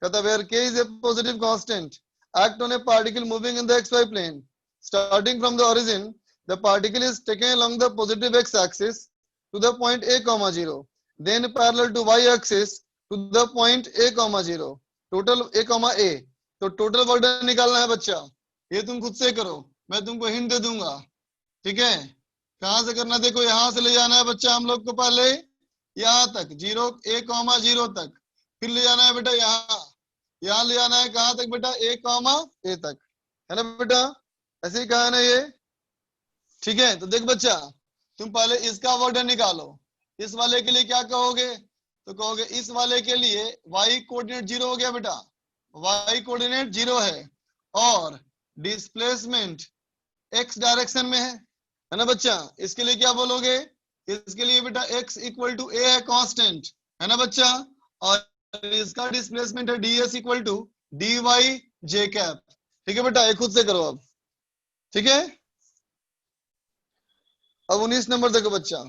कहता है where K is a positive constant act on a particle moving in the XY plane starting from the origin, the particle is taken along the positive x axis to the point A, 0, then parallel to y axis to the point A, 0, total A, A। तो total work done निकालना है बच्चा, ये तुम खुद से करो, मैं तुमको हिंट दे दूंगा, ठीक है। कहां से करना, देखो यहां से ले जाना है बच्चा हम लोग को पहले यहाँ तक 0 तक, फिर ले जाना है बेटा यहाँ ले जाना है कहां तक बेटा A तक, है ना बेटा, ऐसे ही कहा है ना ये, ठीक है। तो देख बच्चा तुम पहले इसका वर्डन निकालो, इस वाले के लिए क्या कहोगे, तो कहोगे इस वाले के लिए y कोऑर्डिनेट 0 हो गया बेटा, y कोऑर्डिनेट 0 है और डिस्प्लेसमेंट x डायरेक्शन में है ना बच्चा। इसके लिए क्या बोलोगे, इसके लिए बेटा x इक्वल टू a है कांस्टेंट, है ना बच्चा, और इसका डिस्प्लेसमेंट है ds equal to dy j cap, ठीक है बेटा, ये खुद से करो अब, ठीक है। अब 19 नंबर देखो बच्चा,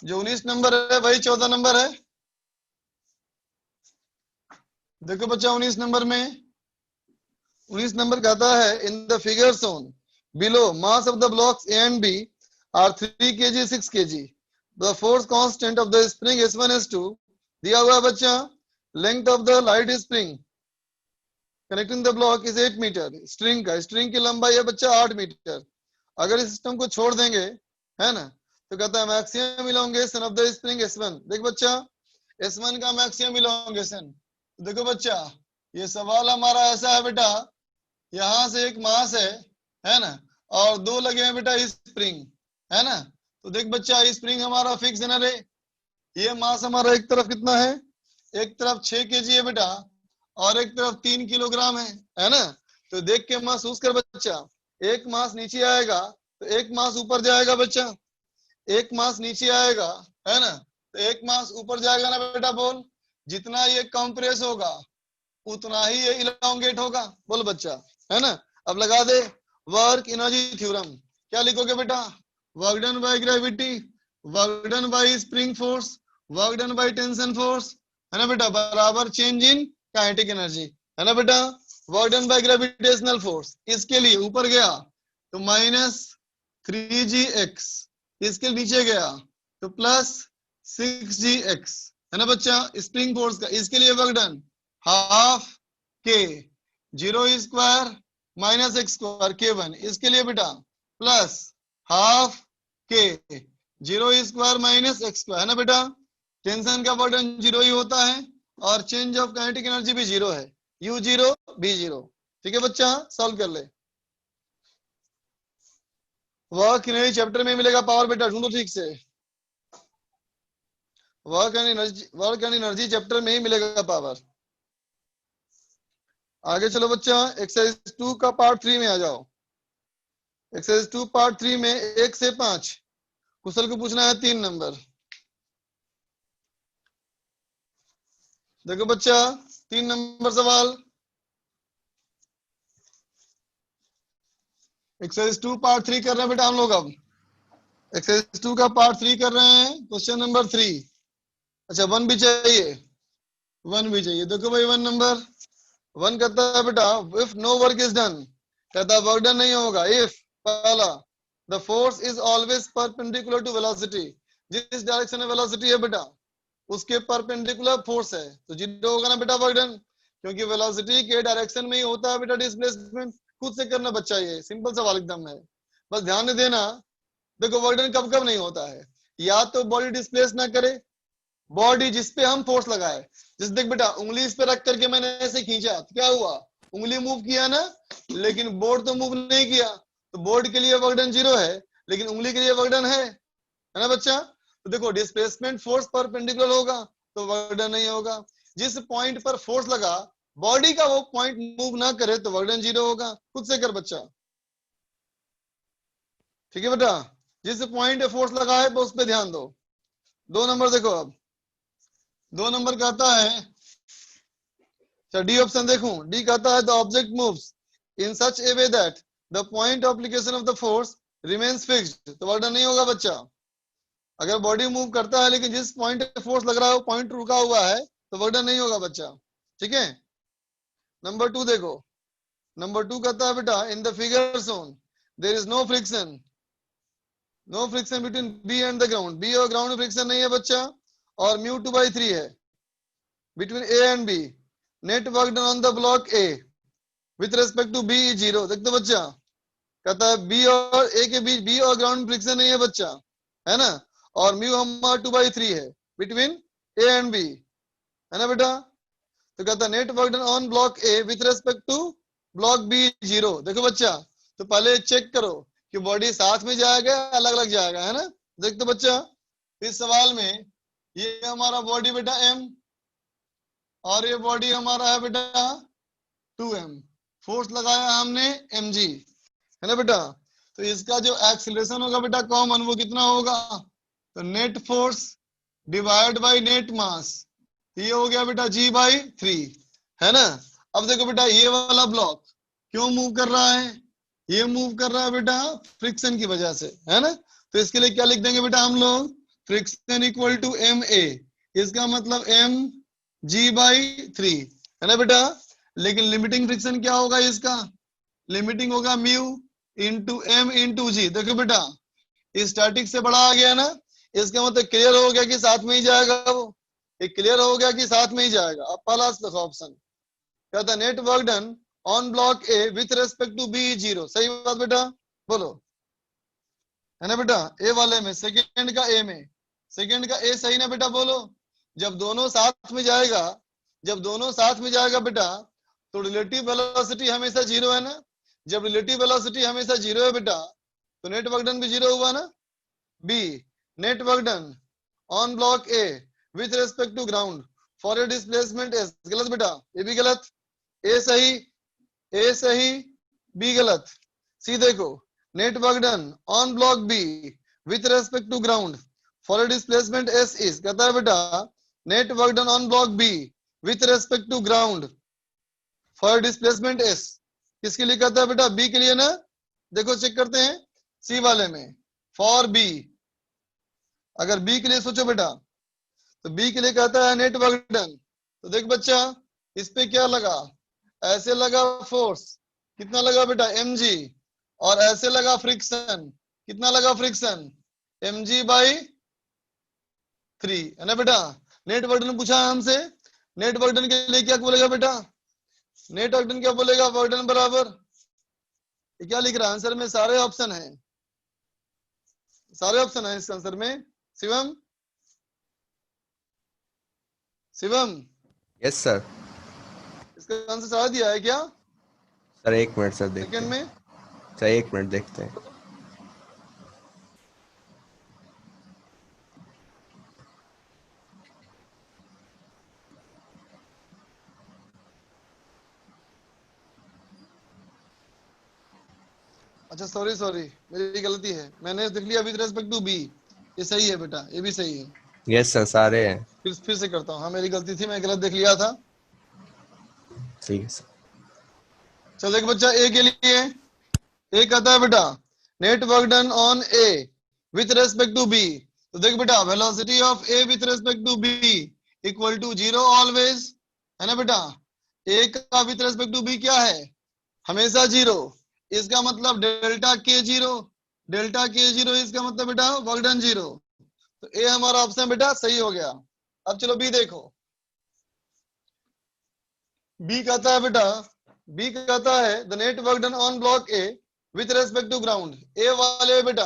जो 19 नंबर है वही 14 नंबर है। देखो बच्चा 19 नंबर में 19 नंबर कहता है इन the figure shown below mass of the blocks A and B are 3 kg 6 kg, the force constant of the spring S1 S2 दिया हुआ है बच्चा, length of the light spring connecting the block is 8 metre, string की लंबाई है बच्चा 8 metre. अगर इस सिस्टम को छोड़ देंगे है ना, तो कहता है maximum elongation of the spring S1, देख बच्चा S1 का मैक्सिमम इलोंगेशन। देखो बच्चा ये सवाल हमारा ऐसा है बेटा, यहां से एक मास है ना, और दो लगे हैं बेटा स्प्रिंग, है ना। तो देख बच्चा स्प्रिंग हमारा फिक्स है ना रे, ये मास हमारा एक तरफ कितना है, एक तरफ 6 kg है बेटा और एक तरफ 3 किलोग्राम है ना। तो देख के महसूस कर बच्चा, एक मास नीचे आएगा तो एक मास ऊपर जाएगा बच्चा, एक मास नीचे आएगा है ना, तो एक मास ऊपर जाएगा ना बेटा, बोल जितना ये कंप्रेस होगा उतना ही ये इलोंगेट होगा, बोल बच्चा, है ना। अब लगा दे वर्क एनर्जी थ्योरम, क्या लिखोगे बेटा, work done by gravity, work done bye spring force, work done by tension force, है ना बेटा, बराबर चेंज इन काइनेटिक एनर्जी, है ना बेटा, work done by gravitational force. इसके लिए ऊपर गया तो -3gx, इसके नीचे गया तो +6gx, है ना बच्चा, स्प्रिंग फोर्स का। इसके लिए work done ½ k 0 square -x square k1, इसके लिए बेटा +½ k 0 स्क्वायर -x स्क्वायर, है ना बेटा। टेंशन का बर्डन 0 ही होता है और चेंज ऑफ काइनेटिक एनर्जी भी 0 है, u0 v0, ठीक है बच्चा, सॉल्व कर ले। वर्क एनर्जी चैप्टर में मिलेगा पावर बेटा, ढूंढो ठीक से, वर्क एंड एनर्जी चैप्टर में ही मिलेगा पावर। आगे चलो बच्चा, एक्सरसाइज 2 का पार्ट 3 में आ जाओ। एक्सरसाइज 2 पार्ट 3 में 1 से 5 कुशल को पूछना है 3 नंबर। देखो बच्चा 3 नंबर सवाल, एक्सरसाइज 2 पार्ट 3 कर रहे हैं बेटा हम लोग। अब एक्सरसाइज 2 का पार्ट 3 कर रहे हैं, क्वेश्चन नंबर 3। अच्छा 1 भी चाहिए, 1 भी चाहिए। देखो भाई 1 नंबर 1 कहता है बेटा if no work is done, कहता है वर्क डन नहीं होगा इफ पहला the force is always perpendicular to velocity, जिस डायरेक्शन में वेलोसिटी है बेटा उसके परपेंडिकुलर फोर्स है तो 0 होगा ना बेटा वर्क डन, क्योंकि वेलोसिटी के डायरेक्शन में ही होता है बेटा डिस्प्लेसमेंट। खुद से करना बच्चा, ये सिंपल सवाल एकदम है, बस ध्यान में देना। देखो वर्क डन कब कब नहीं होता है, या तो बॉडी डिस्प्लेस ना करे, बॉडी जिसपे हम फोर्स लगाए, जैसे देख बेटा उंगली इस पे रख करके मैंने ऐसे खींचा तो क्या हुआ, उंगली मूव किया ना, लेकिन बोर्ड तो मूव नहीं किया, तो बोर्ड के लिए वर्क डन 0 है लेकिन उंगली के लिए वर्क डन है ना बच्चा। तो देखो डिस्प्लेसमेंट फोर्स परपेंडिकुलर होगा तो वर्क डन नहीं होगा, जिस पॉइंट पर फोर्स लगा बॉडी का वो पॉइंट मूव ना करे तो वर्क डन 0 होगा। खुद से कर बच्चा, ठीक है बेटा, जिस पॉइंट पे फोर्स लगा है उस पे ध्यान दो। 2 नंबर देखो, अब 2 नंबर कहता है, डी ऑप्शन देखूं, डी कहता है the object moves in such A way that the point of application of the force remains fixed, तो वर्क डन नहीं होगा बच्चा। अगर बॉडी मूव करता है लेकिन जिस पॉइंट पे फोर्स लग रहा है वो पॉइंट रुका हुआ है तो वर्क डन नहीं होगा बच्चा, ठीक है। नंबर 2 देखो, नंबर 2 कहता है बेटा in the figure shown there is no friction between B and the ground, B और ग्राउंड में फ्रिक्शन नहीं है बच्चा, और μ2/3 है between A and B. Net work done on the block A with respect to B is 0, देख दो बच्चा कहता है बी और ए के बीच, बी और ग्राउंड फ्रिक्शन नहीं है बच्चा, है ना, और म्यू हमारा 2/3 है बिटवीन ए एंड बी, है ना बेटा। तो कहता है net work done on block A with respect to block B 0। देखो बच्चा, तो पहले चेक करो कि बॉडी साथ में जाएगा अलग अलग जाएगा, है ना। देख तो बच्चा, इस सवाल में ये हमारा बॉडी बेटा m और ये बॉडी हमारा है बेटा 2m, फोर्स लगाया हमने mg, है ना बेटा। तो इसका जो एक्सीलरेशन होगा बेटा कॉमन, वो कितना होगा, तो net force divide by net mass, ये हो गया बेटा g/3, है ना। अब देखो बेटा, ये वाला ब्लॉक क्यों मूव कर रहा है, ये मूव कर रहा है बेटा फ्रिक्शन की वजह से, है ना। तो इसके लिए क्या लिख देंगे बेटा हम लोग, फ्रिक्शन इक्वल टू ma, इसका मतलब mg/3, है ना बेटा। लेकिन लिमिटिंग फ्रिक्शन क्या होगा इसका, लिमिटिंग होगा म्यू इंटू m इंटू जी। देखो बेटा, स्टैटिक से बड़ा आ गया ना, इसका मतलब क्लियर हो गया कि साथ में ही जाएगा वो, एक क्लियर हो गया कि साथ में ही जाएगा। अब पहला ऑप्शन कहता है net work done on block A with respect to B 0। सही बात बेटा, बोलो, है ना बेटा। ए वाले में सेकंड का ए में, सेकंड का ए सही ना बेटा, बोलो। जब दोनों साथ में जाएगा, जब दोनों साथ में जाएगा बेटा, तो रिलेटिव वेलोसिटी हमेशा 0 है ना। जब रिलेटिव वेलोसिटी हमेशा 0 है बेटा, तो नेट वर्क डन भी 0 हुआ ना। B net work done on block A with respect to ground for a displacement S. गलत बेटा, ये भी गलत। ए सही, ए सही, बी गलत। सी देखो, net work done on block B with respect to ground for a displacement S is, कहता है बेटा net work done on block B with respect to ground for displacement S, किसके लिए कहता है बेटा, बी के लिए ना। देखो चेक करते हैं सी वाले में, फॉर बी, अगर बी के लिए सोचो बेटा, तो बी के लिए कहता है नेट वर्क डन। तो देख बच्चा, इस पे क्या लगा, ऐसे लगा फोर्स, कितना लगा बेटा mg, और ऐसे लगा फ्रिक्शन, कितना लगा फ्रिक्शन mg/3, है ना बेटा। नेट वर्क डन पूछा है हमसे, नेट वर्क डन के लिए क्या बोलेगा बेटा, नेट वर्क डन क्या बोलेगा, वर्क डन बराबर, ये क्या लिख रहा है आंसर में, सारे ऑप्शन है, सारे ऑप्शन है इस आंसर में। Shivam, Shivam, yes sir. इसका आंसर सारा दिया है क्या सर एक मिनट सर, देखते सेकंड हैं में। सर, एक मिनट देखते हैं। अच्छा सॉरी सॉरी, मेरी गलती है, मैंने देख लिया विद रेस्पेक्ट टू बी, ये सही है बेटा, ये भी सही है। यस सर, सारे हैं। फिर से करता हूँ, हाँ मेरी गलती थी, मैं गलत देख लिया था। ठीक है सर। चल देख बच्चा, ए के लिए ए कहता है बेटा net work done on A with respect to B. तो देख बेटा, velocity of A with respect to B equal to 0 always, है ना बेटा। ए का विथ रेस्पेक्ट टू बी क्या है, हमेशा 0, इसका मतलब डेल्टा के 0, डेल्टा के 0, इसका मतलब बेटा वर्क डन 0। तो ए हमारा ऑप्शन बेटा सही हो गया। अब चलो बी देखो, बी कहता है बेटा, बी कहता है the net work done on block A with respect to ground. A वाले बेटा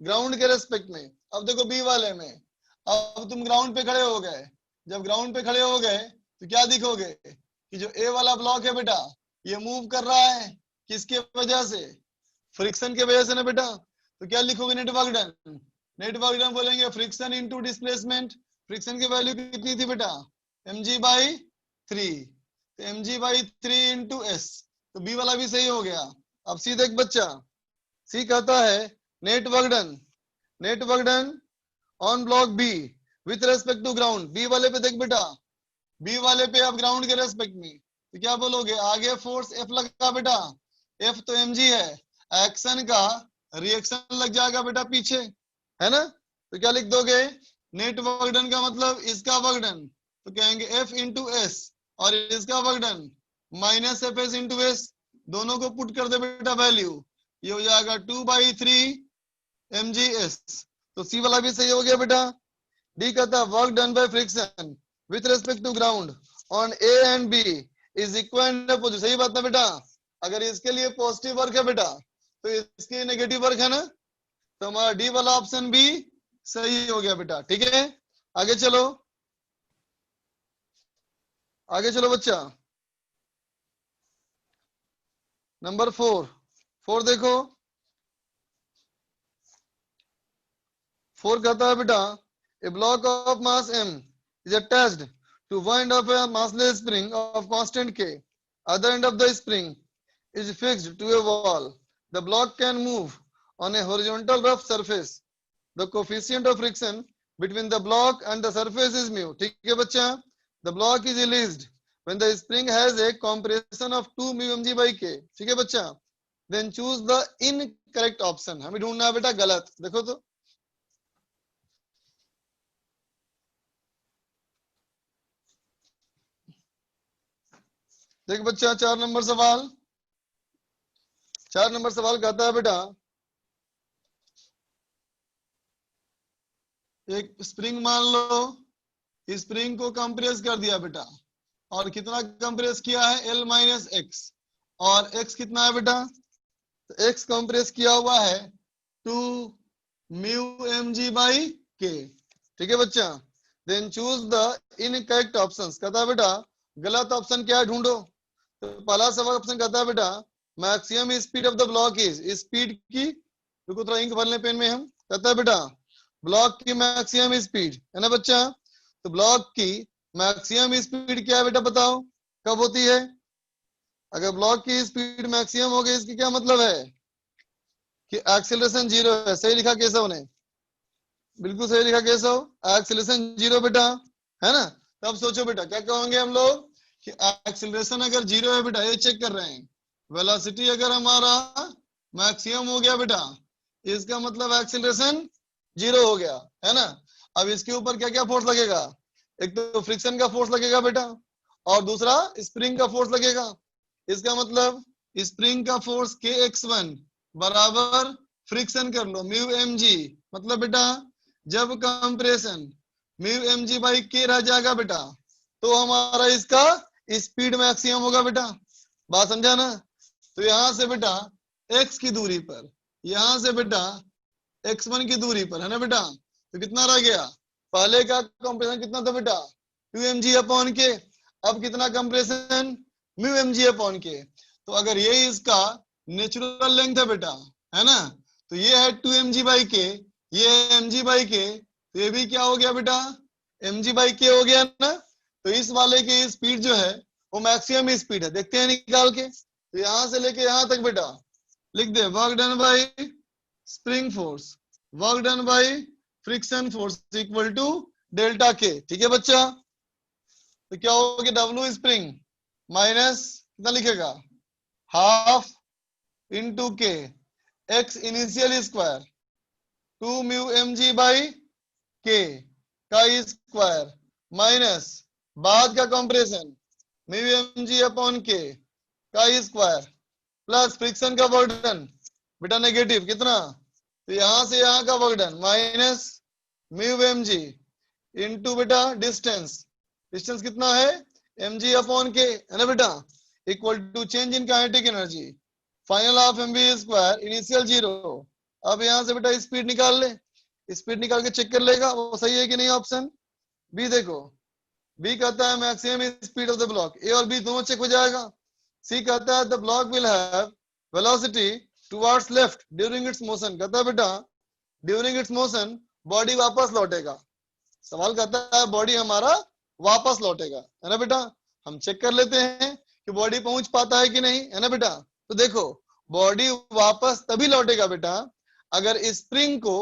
ग्राउंड के रेस्पेक्ट में। अब देखो बी वाले में, अब तुम ग्राउंड पे खड़े हो गए, जब ग्राउंड पे खड़े हो गए तो क्या दिखोगे कि जो ए वाला ब्लॉक है बेटा, ये मूव कर रहा है, किसके वजह से, फ्रिक्शन के वजह से ना बेटा। तो क्या लिखोगे, net work done, net work done बोलेंगे फ्रिक्शन इनटू डिस्प्लेसमेंट। फ्रिक्शन की वैल्यू कितनी थी बेटा, mg/3, तो mg/3 इंटू एस। तो बी वाला भी सही हो गया। अब सी देख बच्चा, सी कहता है net work done, net work done on block B with respect to ground. B वाले पे देख बेटा, बी वाले पे अब ग्राउंड के रेस्पेक्ट में, तो क्या बोलोगे, आगे फोर्स एफ लगा बेटा, एफ तो mg है, एक्शन का रिएक्शन लग जाएगा बेटा पीछे, है ना। तो क्या लिख दोगे, नेट वर्क डन का मतलब इसका वर्क डन, तो कहेंगे एफ इंटू एस, और इसका work done minus F S into S, दोनों को पुट कर दे बेटा वैल्यू, ये हो जाएगा 2/3 mgs। तो सी वाला भी सही हो गया बेटा। डी कहता work done by friction with respect to ground on A and B is equal opposite. सही बात है बेटा, अगर इसके लिए पॉजिटिव वर्क है बेटा, तो इसके नेगेटिव वर्क है ना, तो हमारा डी वाला ऑप्शन भी सही हो गया बेटा। ठीक है, आगे चलो, आगे चलो बच्चा। नंबर 4 देखो, 4 कहता है बेटा a block of mass m is attached to one end of a massless spring of constant k. Other end of the spring is fixed to a wall. The block can move on a horizontal rough surface. The coefficient of friction between the block and the surface is mu. ठीक है बच्चा, the block is released when the spring has a compression of 2 mu mg by k. ठीक है बच्चा, then choose the incorrect option. हमें ढूंढना है बेटा गलत। देखो तो देख बच्चा, 4 नंबर सवाल, 4 नंबर सवाल कहता है बेटा एक स्प्रिंग मान लो, इस स्प्रिंग को कंप्रेस कर दिया बेटा, और कितना कंप्रेस किया है L माइनस एक्स, और x कितना है बेटा, तो x कंप्रेस किया हुआ है 2 म्यू mg बाई k। ठीक है बच्चा, then choose the incorrect options. कहता है बेटा गलत ऑप्शन क्या है ढूंढो। तो पहला सवाल ऑप्शन कहता है बेटा maximum speed of the block is, speed की, देखो थोड़ा इंक भर ले पेन में हम। कहता है बेटा ब्लॉक की मैक्सिमम स्पीड है ना बच्चा, तो ब्लॉक की मैक्सिमम स्पीड क्या है बेटा बताओ, कब होती है। अगर ब्लॉक की स्पीड मैक्सिमम हो गई, इसकी क्या मतलब है कि एक्सेलरेशन 0 है। सही लिखा केशव ने, बिल्कुल सही लिखा केशव, एक्सेलरेशन 0 बेटा, है ना। तब सोचो बेटा क्या कहोगे हम लोग कि एक्सेलरेशन अगर 0 है बेटा, ये चेक कर रहे हैं, वेलोसिटी अगर हमारा मैक्सिमम हो गया बेटा, इसका मतलब एक्सेलरेशन 0 हो गया, है ना। अब इसके ऊपर क्या क्या फोर्स लगेगा, एक तो फ्रिक्शन का फोर्स लगेगा बेटा, और दूसरा स्प्रिंग का फोर्स लगेगा। इसका मतलब स्प्रिंग का फोर्स kx1 बराबर फ्रिक्शन कर लो म्यू mg, मतलब बेटा जब compression mu mg by k रह जाएगा बेटा, तो हमारा इसका स्पीड मैक्सिमम होगा बेटा। बात समझा ना। तो यहां से बेटा x की दूरी पर, यहां से बेटा x1 की दूरी पर, है ना बेटा, तो कितना रह गया, पहले का कंप्रेशन कितना था बेटा 2 mg अपॉन k, अब कितना compression mu mg upon k। तो अगर ये इसका नेचुरल लेंथ है बेटा, है ना, तो ये है 2 mg बाई k, ये mg बाई k, तो ये भी क्या हो गया बेटा mg बाई k हो गया ना। तो इस वाले की स्पीड जो है वो मैक्सिमम स्पीड है, देखते हैं निकाल के। तो यहां से लेके यहां तक बेटा लिख दे work done by spring force, work done by friction force equal to delta k. ठीक है बच्चा, तो क्या हो गया W स्प्रिंग माइनस कितना लिखेगा हाफ इंटू के x initial square 2 mu mg by के का स्क्वायर माइनस बाद का compression mu mg upon k का स्क्वायर प्लस फ्रिक्शन का वर्क बेटा नेगेटिव कितना, तो यहां से यहां का work done minus mu mg into बेटा डिस्टेंस, डिस्टेंस कितना है mg अपॉन के, है ना बेटा, equal to change in kinetic energy final of mv square initial 0। अब यहां से बेटा स्पीड निकाल ले, स्पीड निकाल के चेक कर लेगा वो सही है कि नहीं। ऑप्शन बी देखो, बी कहता है maximum speed of the block, A और बी दोनों चेक हो जाएगा। सी कहता है the block will have velocity towards left during its motion, कहता है बेटा ड्यूरिंग इट्स मोशन बॉडी वापस लौटेगा। सवाल कहता है बॉडी हमारा वापस लौटेगा, है ना बेटा। हम चेक कर लेते हैं कि बॉडी पहुंच पाता है कि नहीं, है ना बेटा। तो देखो बॉडी वापस तभी लौटेगा बेटा अगर स्प्रिंग को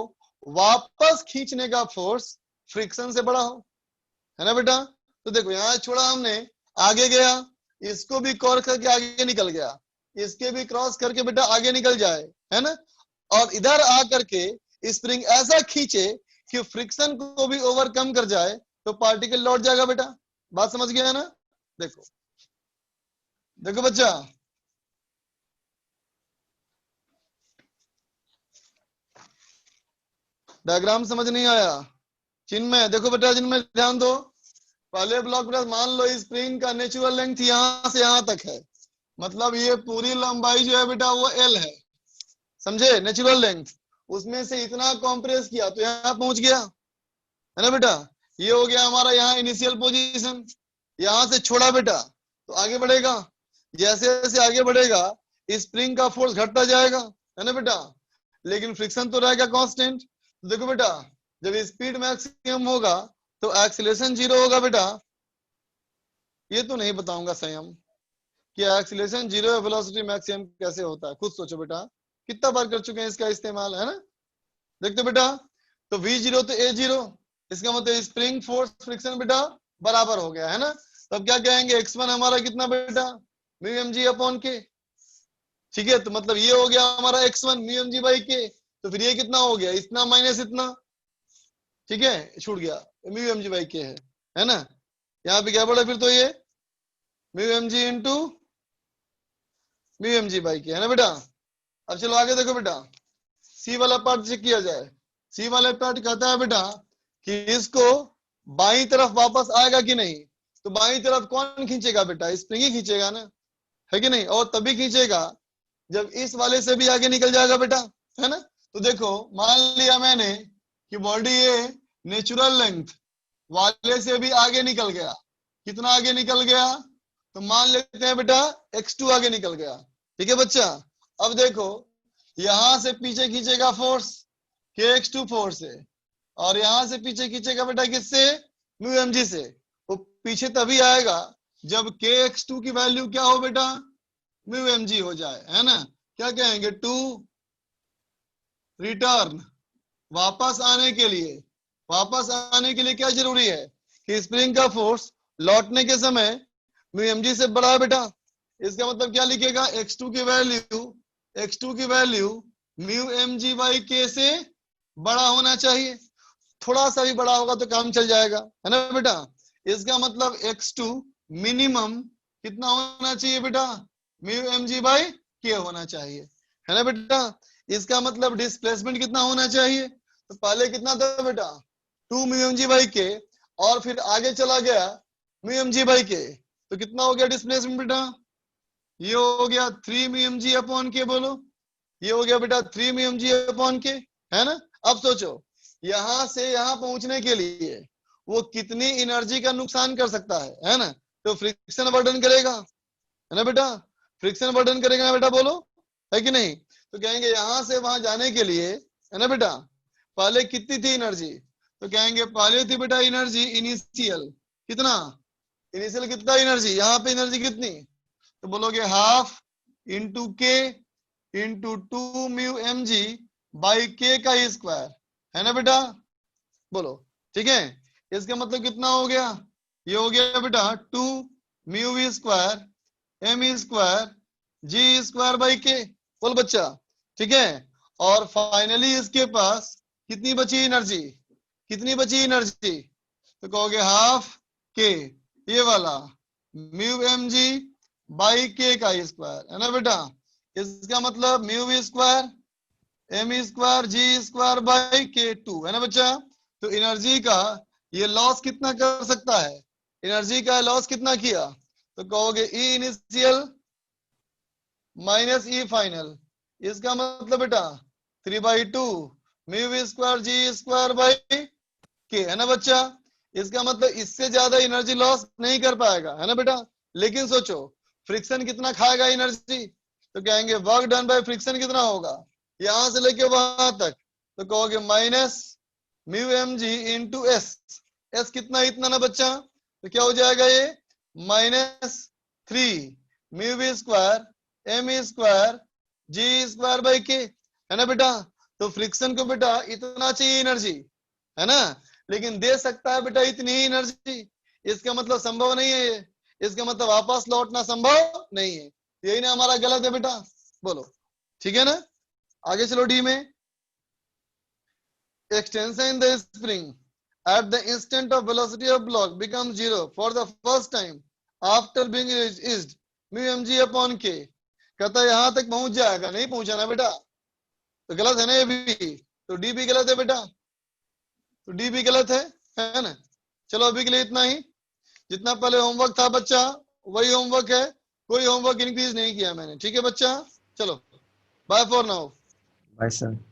वापस खींचने का फोर्स फ्रिक्शन से बड़ा हो, है ना बेटा। तो देखो यहाँ छोड़ा हमने, आगे गया, इसको भी क्रॉस करके आगे निकल गया, इसके भी क्रॉस करके बेटा आगे निकल जाए, है ना, और इधर आ करके स्प्रिंग ऐसा खींचे कि फ्रिक्शन को भी ओवरकम कर जाए, तो पार्टिकल लौट जाएगा बेटा। बात समझ गया ना। देखो देखो बच्चा, डायग्राम समझ नहीं आया, चिन्ह में देखो बेटा, चिन्ह में ध्यान दो। पहले ब्लॉक बेटा मान लो स्प्रिंग का नेचुरल लेंथ यहां से यहां तक है, मतलब ये पूरी लंबाई जो है बेटा वो L है, समझे, नेचुरल लेंथ, उसमें से इतना कॉम्प्रेस किया तो यहाँ पहुंच गया, है ना बेटा। ये हो गया हमारा यहाँ इनिशियल पोजीशन, यहाँ से छोड़ा बेटा तो आगे बढ़ेगा, जैसे जैसे आगे बढ़ेगा स्प्रिंग का फोर्स घटता जाएगा, है ना बेटा, लेकिन फ्रिक्शन तो रहेगा कांस्टेंट। देखो बेटा जब स्पीड मैक्सिमम होगा तो एक्सीलरेशन 0 होगा बेटा। ये तो नहीं बताऊंगा संयम कि एक्सीलरेशन 0 है, वेलोसिटी मैक्सिमम कैसे होता है, खुद सोचो बेटा, कितना बार कर चुके हैं इसका इस्तेमाल, है ना। देखते बेटा तो V0 तो A0, इसका मतलब स्प्रिंग फोर्स फ्रिक्शन बेटा बराबर हो गया, है ना। तब क्या कहेंगे x1 हमारा कितना बेटा म्यू mg अपॉन के, ठीक है। तो मतलब ये हो गया हमारा x1 म्यू mg बाई के, तो फिर ये कितना हो गया, इतना माइनस इतना, ठीक है, छूट गया, म्यू mg बाई के है ना। यहाँ पे क्या बोला फिर, तो ये mu mg into mu mg by k, है ना बेटा। अब चलो आगे देखो बेटा, सी वाला पार्ट चेक किया जाए। सी वाला पार्ट कहता है बेटा कि इसको बाईं तरफ वापस आएगा कि नहीं, तो बाईं तरफ कौन खींचेगा बेटा, स्प्रिंग ही खींचेगा ना, है कि नहीं, और तभी खींचेगा जब इस वाले से भी आगे निकल जाएगा बेटा, है ना। तो देखो मान लिया मैंने कि बॉडी ये नेचुरल लेंथ वाले से भी आगे निकल गया, कितना आगे निकल गया, तो मान लेते हैं बेटा x2 आगे निकल गया, ठीक है बच्चा। अब देखो यहां से पीछे खींचेगा फोर्स kx2 फोर्स है, और यहां से पीछे खींचेगा बेटा किससे, म्यू mg से। वो पीछे तभी आएगा जब kx2 की वैल्यू क्या हो बेटा, म्यू mg हो जाए, है ना। क्या कहेंगे, टू रिटर्न, वापस आने के लिए, वापस आने के लिए क्या जरूरी है कि स्प्रिंग का फोर्स लौटने के समय म्यू mg से बड़ा है बेटा। इसका मतलब क्या लिखेगा, x2 की वैल्यू म्यू mg बाई के से बड़ा होना चाहिए, थोड़ा सा भी बड़ा होगा तो काम चल जाएगा, है ना बेटा। इसका मतलब x2 मिनिमम कितना होना चाहिए बेटा, म्यू mg बाई के होना चाहिए, है ना बेटा। इसका मतलब डिस्प्लेसमेंट कितना होना चाहिए, तो पहले कितना था बेटा 2 म्यू mg बाई के, और फिर आगे चला गया म्यू mg बाई के, तो कितना हो गया डिस्प्लेसमेंट बेटा, ये हो गया 3 म्यू mg अपॉन के, बोलो ये हो गया बेटा 3 म्यू mg अपॉन के, है ना। अब सोचो यहां से यहां पहुंचने के लिए वो कितनी एनर्जी का नुकसान कर सकता है ना। तो फ्रिक्शन बर्डन करेगा, है ना बेटा, फ्रिक्शन बर्डन करेगा ना बेटा, बोलो है कि नहीं। तो कहेंगे यहां से वहां जाने के लिए, है ना बेटा, पहले कितनी थी एनर्जी, तो कहेंगे पहले थी बेटा एनर्जी इनिशियल, कितना इनिशियल कितना एनर्जी, यहाँ पे एनर्जी कितनी, तो बोलोगे हाफ इंटू के इंटू 2 म्यू mg बाई के का स्क्वायर, है ना बेटा, बोलो ठीक है। इसका मतलब कितना हो गया, ये हो गया बेटा 2 mu v square m square g square by k, बोल बच्चा, ठीक है। और फाइनली इसके पास कितनी बची एनर्जी, कितनी बची एनर्जी, तो कहोगे हाफ के ये वाला म्यू mg बाई के का स्क्वायर, है ना बेटा। इसका मतलब mu v square m square g square by k 2, है ना बच्चा। तो एनर्जी का ये लॉस कितना कर सकता है, एनर्जी का लॉस कितना किया, तो कहोगे E initial minus E final, इसका मतलब बेटा 3/2 mu v square g square by k, है ना बच्चा। इसका मतलब इससे ज्यादा एनर्जी लॉस नहीं कर पाएगा, है ना बेटा। लेकिन सोचो फ्रिक्शन कितना खाएगा एनर्जी, तो कहेंगे वर्क डन बाय फ्रिक्शन कितना होगा यहां से लेके वहां तक, तो कहोगे minus mu mg into S, S कितना इतना ना बच्चा, तो क्या हो जाएगा ये -3 mu v square m square g square by k, है ना बेटा। तो फ्रिक्शन को बेटा इतना चाहिए एनर्जी, है ना, लेकिन दे सकता है बेटा इतनी ही एनर्जी, इसका मतलब संभव नहीं है ये, इसका मतलब वापस लौटना संभव नहीं है, यही ना हमारा गलत है बेटा, बोलो ठीक है ना। आगे चलो डी में, extension in the spring at the instant of velocity of block becomes 0 for the first time after being eased mu mg upon k, कहता है यहां तक पहुंच जाएगा, नहीं पहुंचा ना बेटा, तो गलत है ना ये भी, तो डी भी गलत है बेटा, तो डी भी गलत है ना। चलो अभी के लिए इतना ही, जितना पहले होमवर्क था बच्चा वही होमवर्क है, कोई होमवर्क इंक्रीज नहीं किया मैंने, ठीक है बच्चा। चलो bye for now. Bye sir.